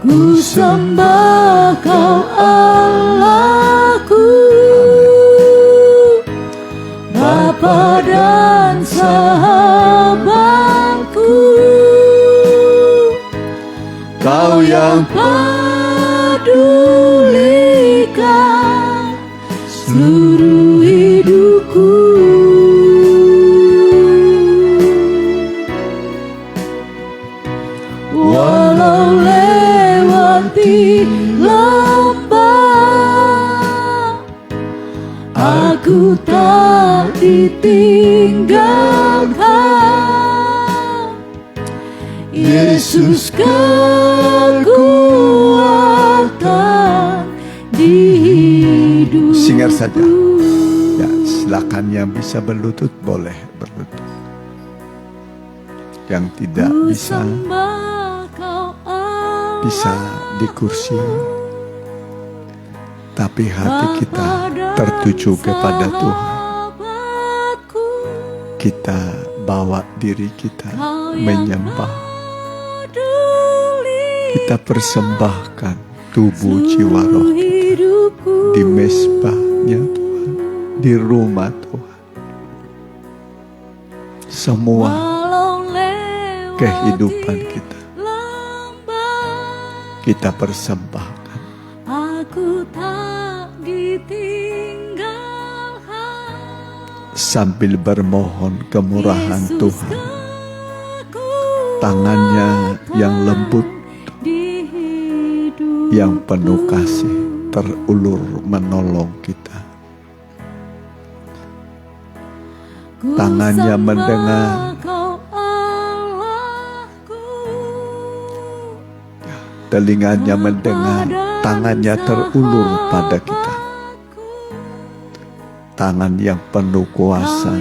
Ku sembah Kau Allahku, Bapa dan sahabatku, Kau yang pedulikan seluruh hidupku. lembah, aku tak ditinggalkan. Yesus kekuatan di hidupku. Singer saja. Ya, silakan yang bisa berlutut boleh berlutut. Yang tidak bisa di kursi. Tapi hati kita tertuju kepada Tuhan. Kita bawa diri kita menyembah. Kita persembahkan tubuh jiwa roh kita di mezbahnya Tuhan, di rumah Tuhan. Semua kehidupan kita persembahkan. Aku tak ditinggalkan. Sambil bermohon kemurahan Tuhan, tangannya yang lembut, yang penuh kasih, terulur menolong kita. Tangannya mendengar, telinganya mendengar, tangannya terulur pada kita. Tangan yang penuh kuasa,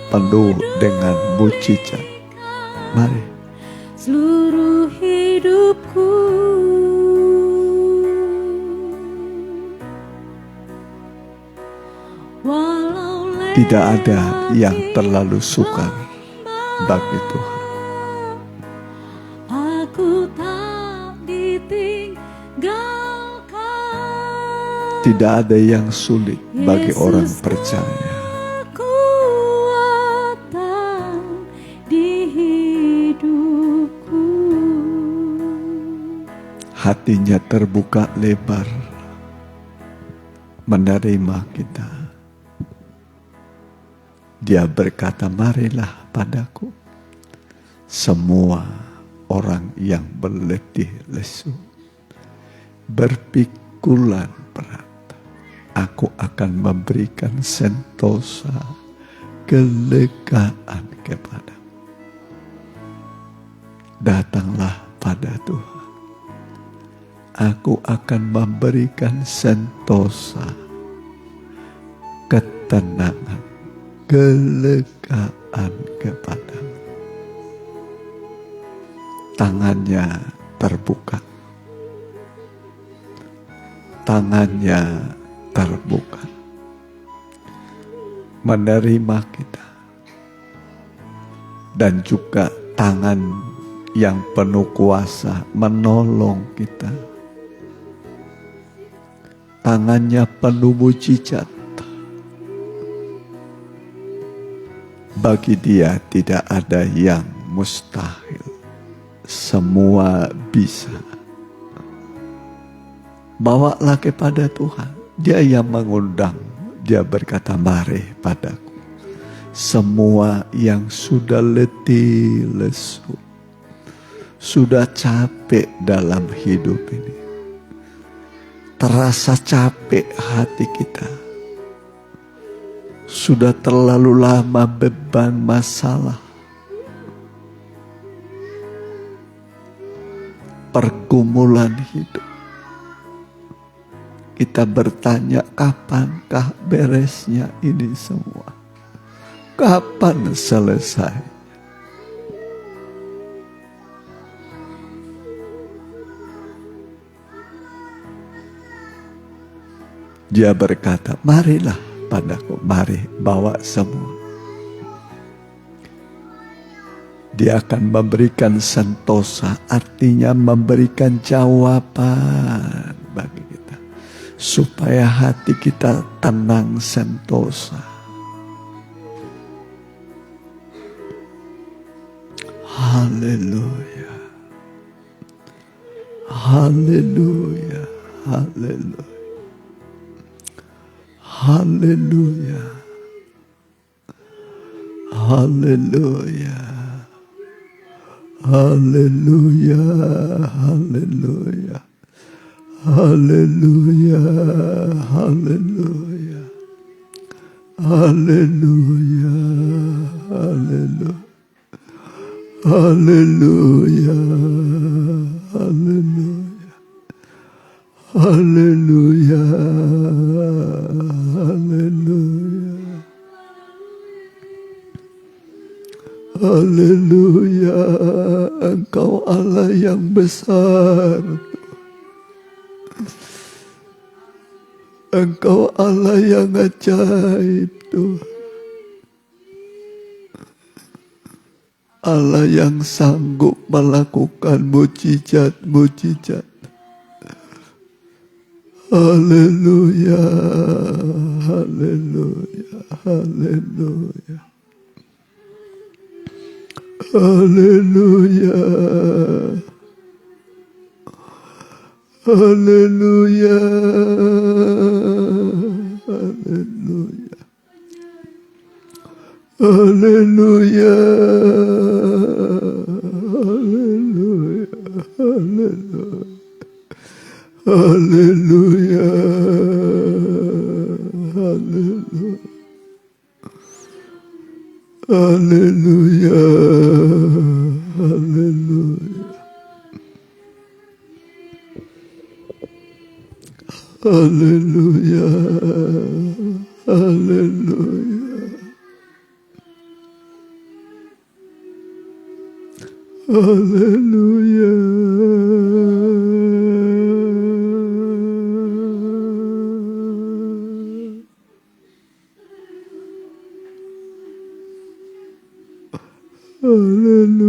penuh dengan mujizat. Mari. Seluruh hidupku, tidak ada yang terlalu sukar bagi Tuhan. Aku tak ditinggalkan. Tidak ada yang sulit bagi orang percaya. Kekuatan di hidupku. Hatinya terbuka lebar menerima kita. Dia berkata, marilah padaku semua orang yang berletih lesu, berpikulan berat. Aku akan memberikan sentosa kelegaan kepadamu. Datanglah pada Tuhan. Aku akan memberikan sentosa ketenangan, kelegaan kepadamu. Tangannya terbuka. Tangannya terbuka. Menerima kita. Dan juga tangan yang penuh kuasa menolong kita. Tangannya penuh mujizat. Bagi Dia tidak ada yang mustahil. Semua bisa. Bawalah kepada Tuhan. Dia yang mengundang. Dia berkata, mari padaku. Semua yang sudah letih lesu. Sudah capek dalam hidup ini. Terasa capek hati kita. Sudah terlalu lama beban masalah. Pergumulan hidup. Kita bertanya, kapankah beresnya ini semua? Kapan selesai? Dia berkata, marilah padaku, mari bawa semua. Dia akan memberikan sentosa, artinya memberikan jawaban bagi kita. Supaya hati kita tenang, sentosa. Haleluya. Haleluya. Haleluya. Haleluya. Haleluya. Haleluya. Haleluya. Haleluya, haleluya, haleluya, haleluya, haleluya, haleluya, haleluya, haleluya, haleluya. Engkau Allah yang besar. Engkau Allah yang ajaib, Tuhan. Allah yang sanggup melakukan mujizat-mujizat. Haleluya, haleluya, haleluya. Haleluya. Haleluya. Haleluya. Haleluya. Haleluya. Haleluya. Haleluya. Haleluya. Haleluya. Haleluya, haleluya, haleluya, haleluya. Haleluya. Haleluya.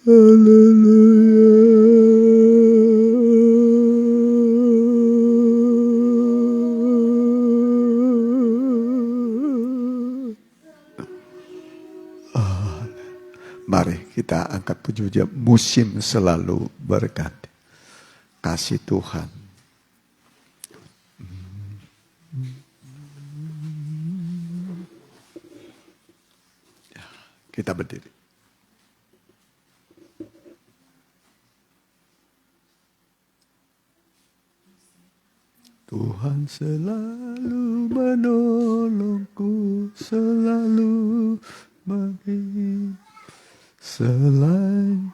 Haleluya. Mari kita angkat puji-pujian, musim selalu berganti. Kasih Tuhan. Kita berdiri. Tuhan selalu menolongku, selalu menghibur, selain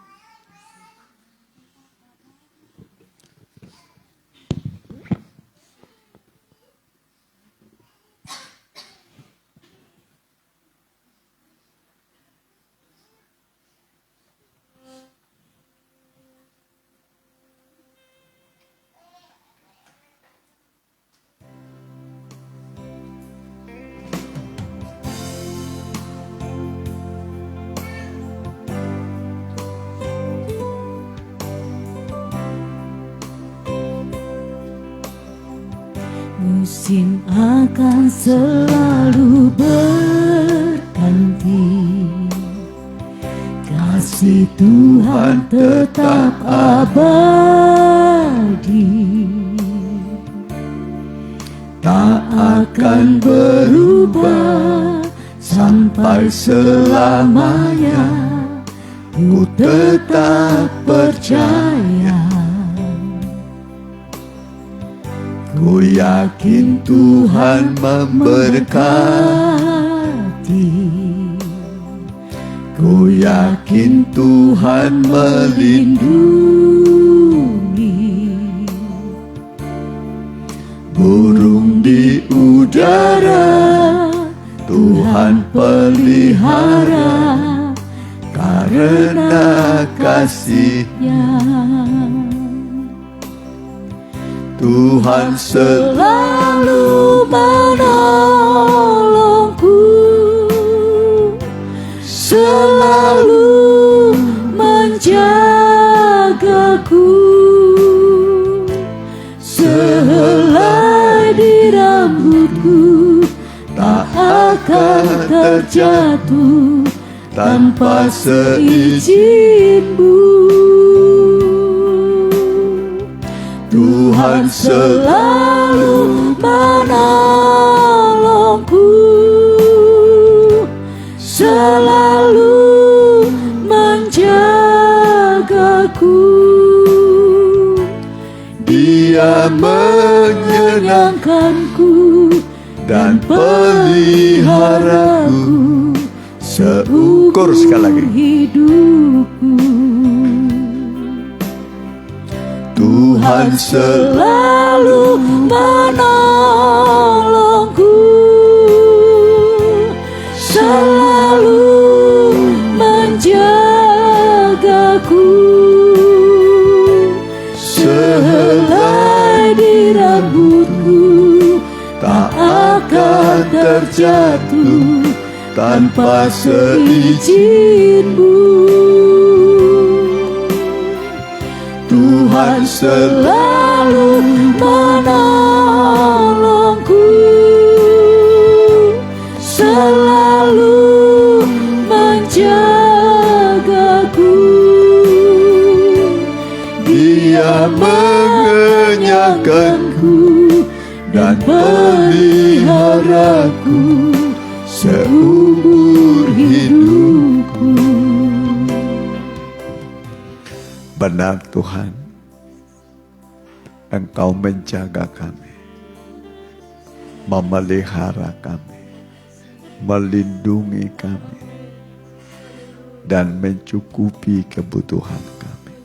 musim akan selalu berganti, kasih Tuhan tetap abadi, tak akan berubah sampai selamanya. Ku tetap percaya, ku yakin Tuhan memberkati, ku yakin Tuhan melindungi. Burung di udara Tuhan pelihara, karena kasih-Nya. Tuhan selalu menolongku, selalu menjagaku, sehelai di rambutku tak akan terjatuh tanpa seizin-Mu. Tuhan selalu menolongku, selalu menjagaku. Dia menyenangkanku dan peliharaku seumur hidupku. Tuhan selalu menolongku, selalu menjagaku, sehelai di rambutku tak akan terjatuh tanpa seizin-Mu. Tuhan selalu menolongku, selalu menjagaku. Dia mengenyangkanku dan peliharaku seumur hidupku. Benar Tuhan, Engkau menjaga kami, memelihara kami, melindungi kami, dan mencukupi kebutuhan kami.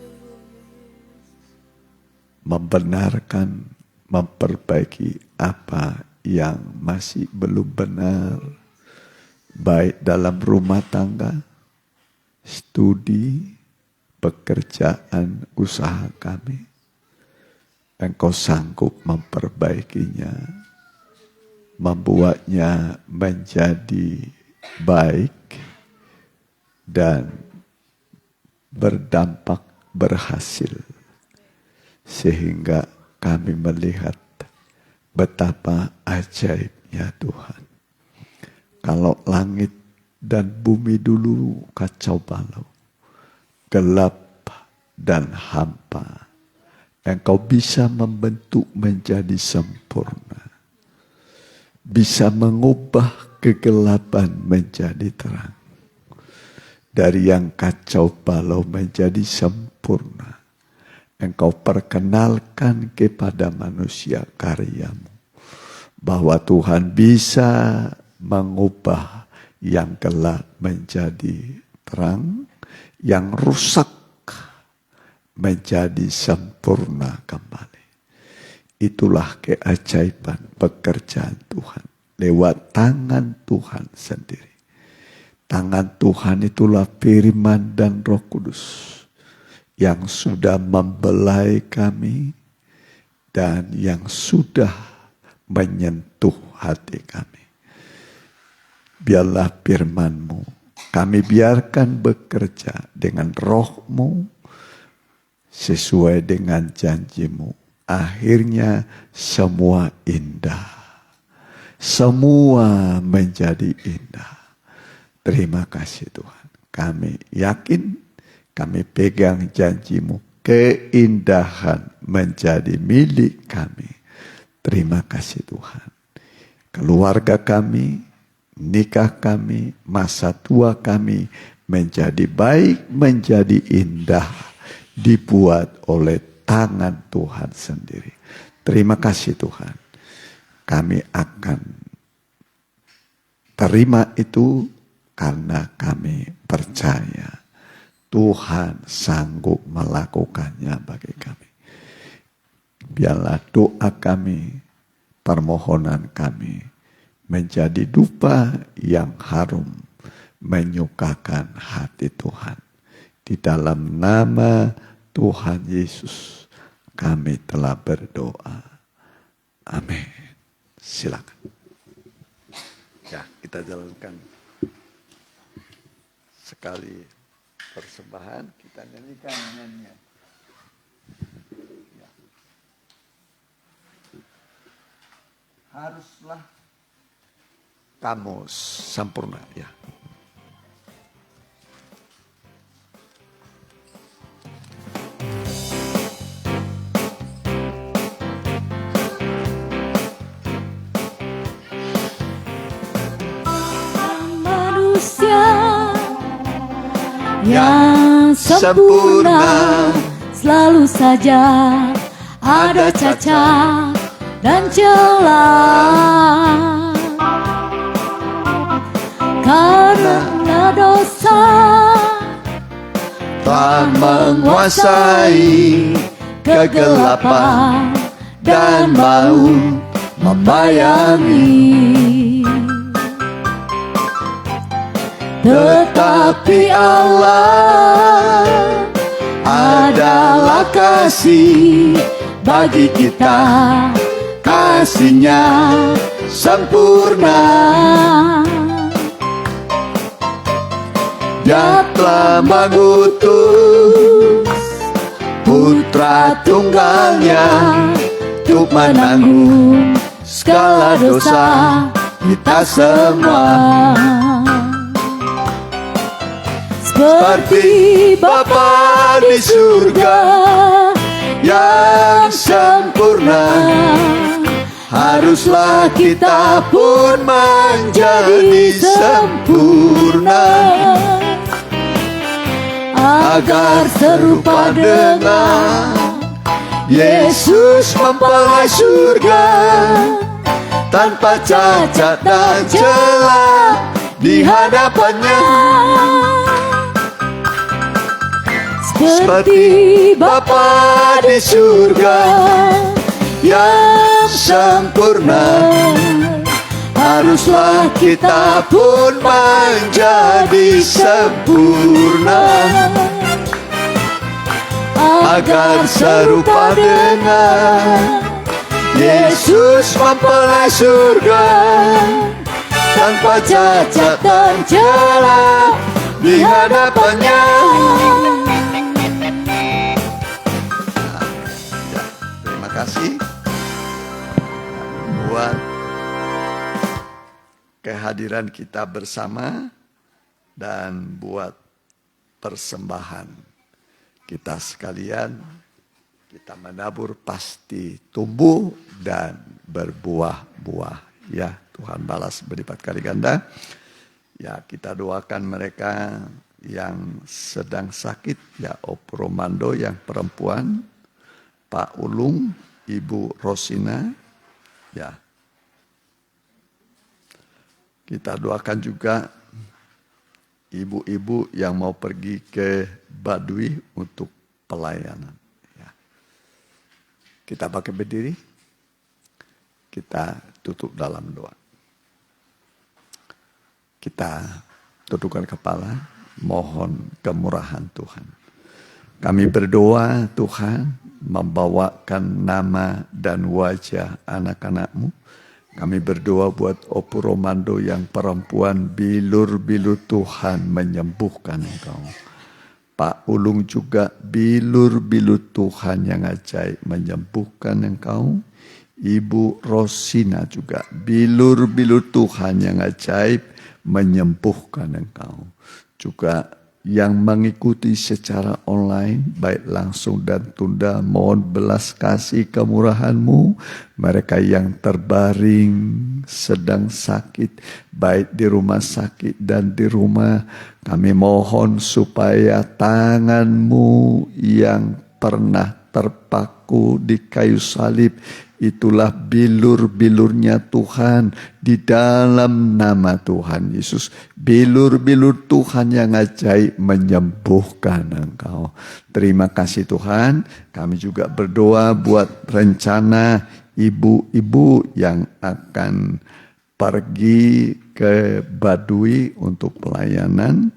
Membenarkan, memperbaiki apa yang masih belum benar, baik dalam rumah tangga, studi, pekerjaan, usaha kami. Engkau sanggup memperbaikinya, membuatnya menjadi baik dan berdampak berhasil, sehingga kami melihat betapa ajaibnya Tuhan. Kalau langit dan bumi dulu kacau balau, gelap dan hampa, Engkau bisa membentuk menjadi sempurna, bisa mengubah kegelapan menjadi terang. dari yang kacau balau menjadi sempurna. Engkau perkenalkan kepada manusia karyamu, bahwa Tuhan bisa mengubah yang gelap menjadi terang, yang rusak menjadi sempurna kembali. Itulah keajaiban pekerjaan Tuhan lewat tangan Tuhan sendiri. Tangan Tuhan itulah firman dan Roh Kudus yang sudah membelai kami dan yang sudah menyentuh hati kami. Biarlah firman-Mu kami biarkan bekerja dengan Roh-Mu sesuai dengan janji-Mu. Akhirnya semua indah. Semua menjadi indah. Terima kasih Tuhan. Kami yakin, kami pegang janji-Mu. Keindahan menjadi milik kami. Terima kasih Tuhan. Keluarga kami, nikah kami, masa tua kami menjadi baik, menjadi indah. Dibuat oleh tangan Tuhan sendiri. Terima kasih Tuhan. Kami akan terima itu karena kami percaya Tuhan sanggup melakukannya bagi kami. Biarlah doa kami, permohonan kami menjadi dupa yang harum, menyukakan hati Tuhan. Di dalam nama Tuhan Yesus kami telah berdoa. Amin. Silakan. Ya, kita jalankan sekali persembahan, kita nyanyikan nyanyian. Ya. Haruslah kamu sempurna, ya. Yang sempurna selalu saja ada cacat dan celah, karena dosa telah menguasai kegelapan dan mau membayangi. Tetapi Allah adalah kasih bagi kita, kasih-Nya sempurna. Dia telah mengutus Putra Tunggalnya untuk menanggung segala dosa kita semua. Seperti Bapa di surga yang sempurna, haruslah kita pun menjadi sempurna, agar serupa dengan Yesus mempelai surga, tanpa cacat dan celah di hadapannya. Seperti Bapa di surga yang sempurna, haruslah kita pun menjadi sempurna, agar serupa dengan Yesus mempelai surga, tanpa cacat dan celah di hadapannya. Terima kasih buat kehadiran kita bersama dan buat persembahan kita sekalian. Kita menabur pasti tumbuh dan berbuah-buah. Ya, Tuhan balas berlipat kali ganda. Ya, kita doakan mereka yang sedang sakit, ya Op Romando yang perempuan, Pak Ulung, Ibu Rosina, ya. Kita doakan juga ibu-ibu yang mau pergi ke Baduy untuk pelayanan. Ya. Kita pakai berdiri, kita tutup dalam doa. Kita tundukkan kepala, mohon kemurahan Tuhan. Kami berdoa Tuhan, membawakan nama dan wajah anak-anak-Mu. Kami berdoa buat Opu Romando yang perempuan, bilur-bilur Tuhan menyembuhkan engkau. Pak Ulung juga bilur-bilur Tuhan yang ajaib menyembuhkan engkau. Ibu Rosina juga bilur-bilur Tuhan yang ajaib menyembuhkan engkau. Juga yang mengikuti secara online, baik langsung dan tunda, mohon belas kasih kemurahan-Mu. Mereka yang terbaring, sedang sakit, baik di rumah sakit dan di rumah, kami mohon supaya tangan-Mu yang pernah terpaku di kayu salib, itulah bilur-bilurnya Tuhan di dalam nama Tuhan Yesus. Bilur-bilur Tuhan yang ajaib menyembuhkan engkau. Terima kasih Tuhan. Kami juga berdoa buat rencana ibu-ibu yang akan pergi ke Baduy untuk pelayanan.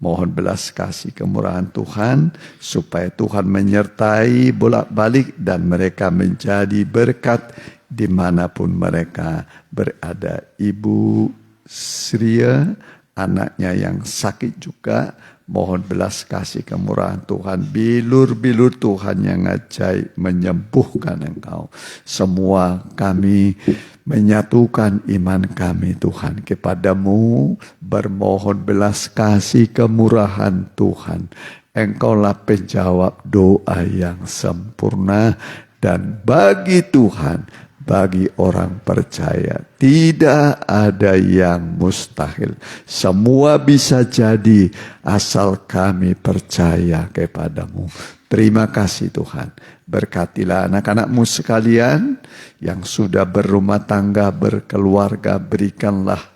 Mohon belas kasih kemurahan Tuhan, supaya Tuhan menyertai bolak-balik dan mereka menjadi berkat dimanapun mereka berada. Ibu Sria, anaknya yang sakit juga, mohon belas kasih kemurahan Tuhan. Bilur-bilur Tuhan yang ajaib menyembuhkan engkau. Semua kami menyatukan iman kami Tuhan kepadamu, bermohon belas kasih kemurahan Tuhan. Engkaulah penjawab doa yang sempurna, dan bagi Tuhan, bagi orang percaya, tidak ada yang mustahil. Semua bisa jadi asal kami percaya kepadamu. Terima kasih Tuhan. Berkatilah anak-anak-Mu sekalian yang sudah berumah tangga, berkeluarga. Berikanlah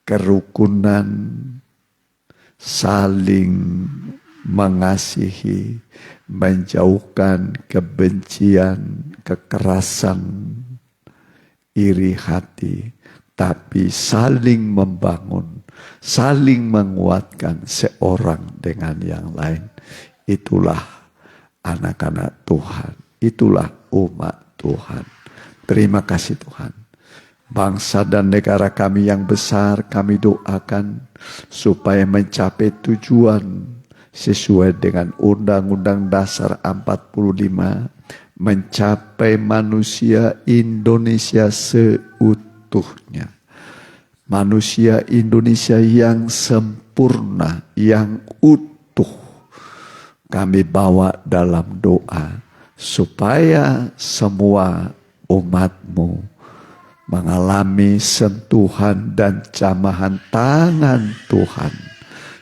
kerukunan, saling mengasihi, menjauhkan kebencian, kekerasan, iri hati, tapi saling membangun, saling menguatkan seorang dengan yang lain. Itulah anak-anak Tuhan, itulah umat Tuhan. Terima kasih Tuhan. Bangsa dan negara kami yang besar, kami doakan supaya mencapai tujuan sesuai dengan Undang-Undang Dasar 45, mencapai manusia Indonesia seutuhnya. Manusia Indonesia yang sempurna, yang utuh. Kami bawa dalam doa supaya semua umat-Mu mengalami sentuhan dan jamahan tangan Tuhan.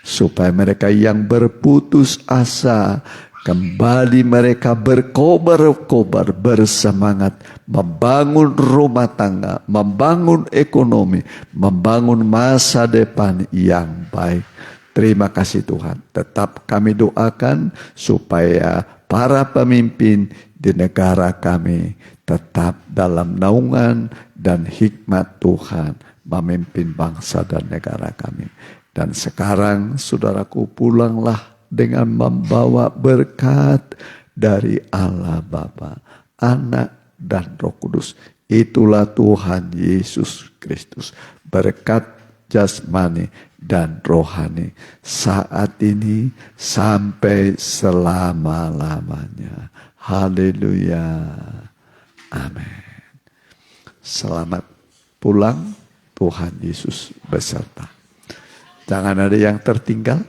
Supaya mereka yang berputus asa, kembali mereka berkobar-kobar, bersemangat membangun rumah tangga, membangun ekonomi, membangun masa depan yang baik. Terima kasih Tuhan. Tetap kami doakan supaya para pemimpin di negara kami tetap dalam naungan dan hikmat Tuhan memimpin bangsa dan negara kami. Dan sekarang saudaraku, pulanglah dengan membawa berkat dari Allah Bapa, Anak dan Roh Kudus. Itulah Tuhan Yesus Kristus. Berkat jasmani dan rohani saat ini sampai selama-lamanya. Haleluya. Amin. Selamat pulang, Tuhan Yesus beserta. Jangan ada yang tertinggal.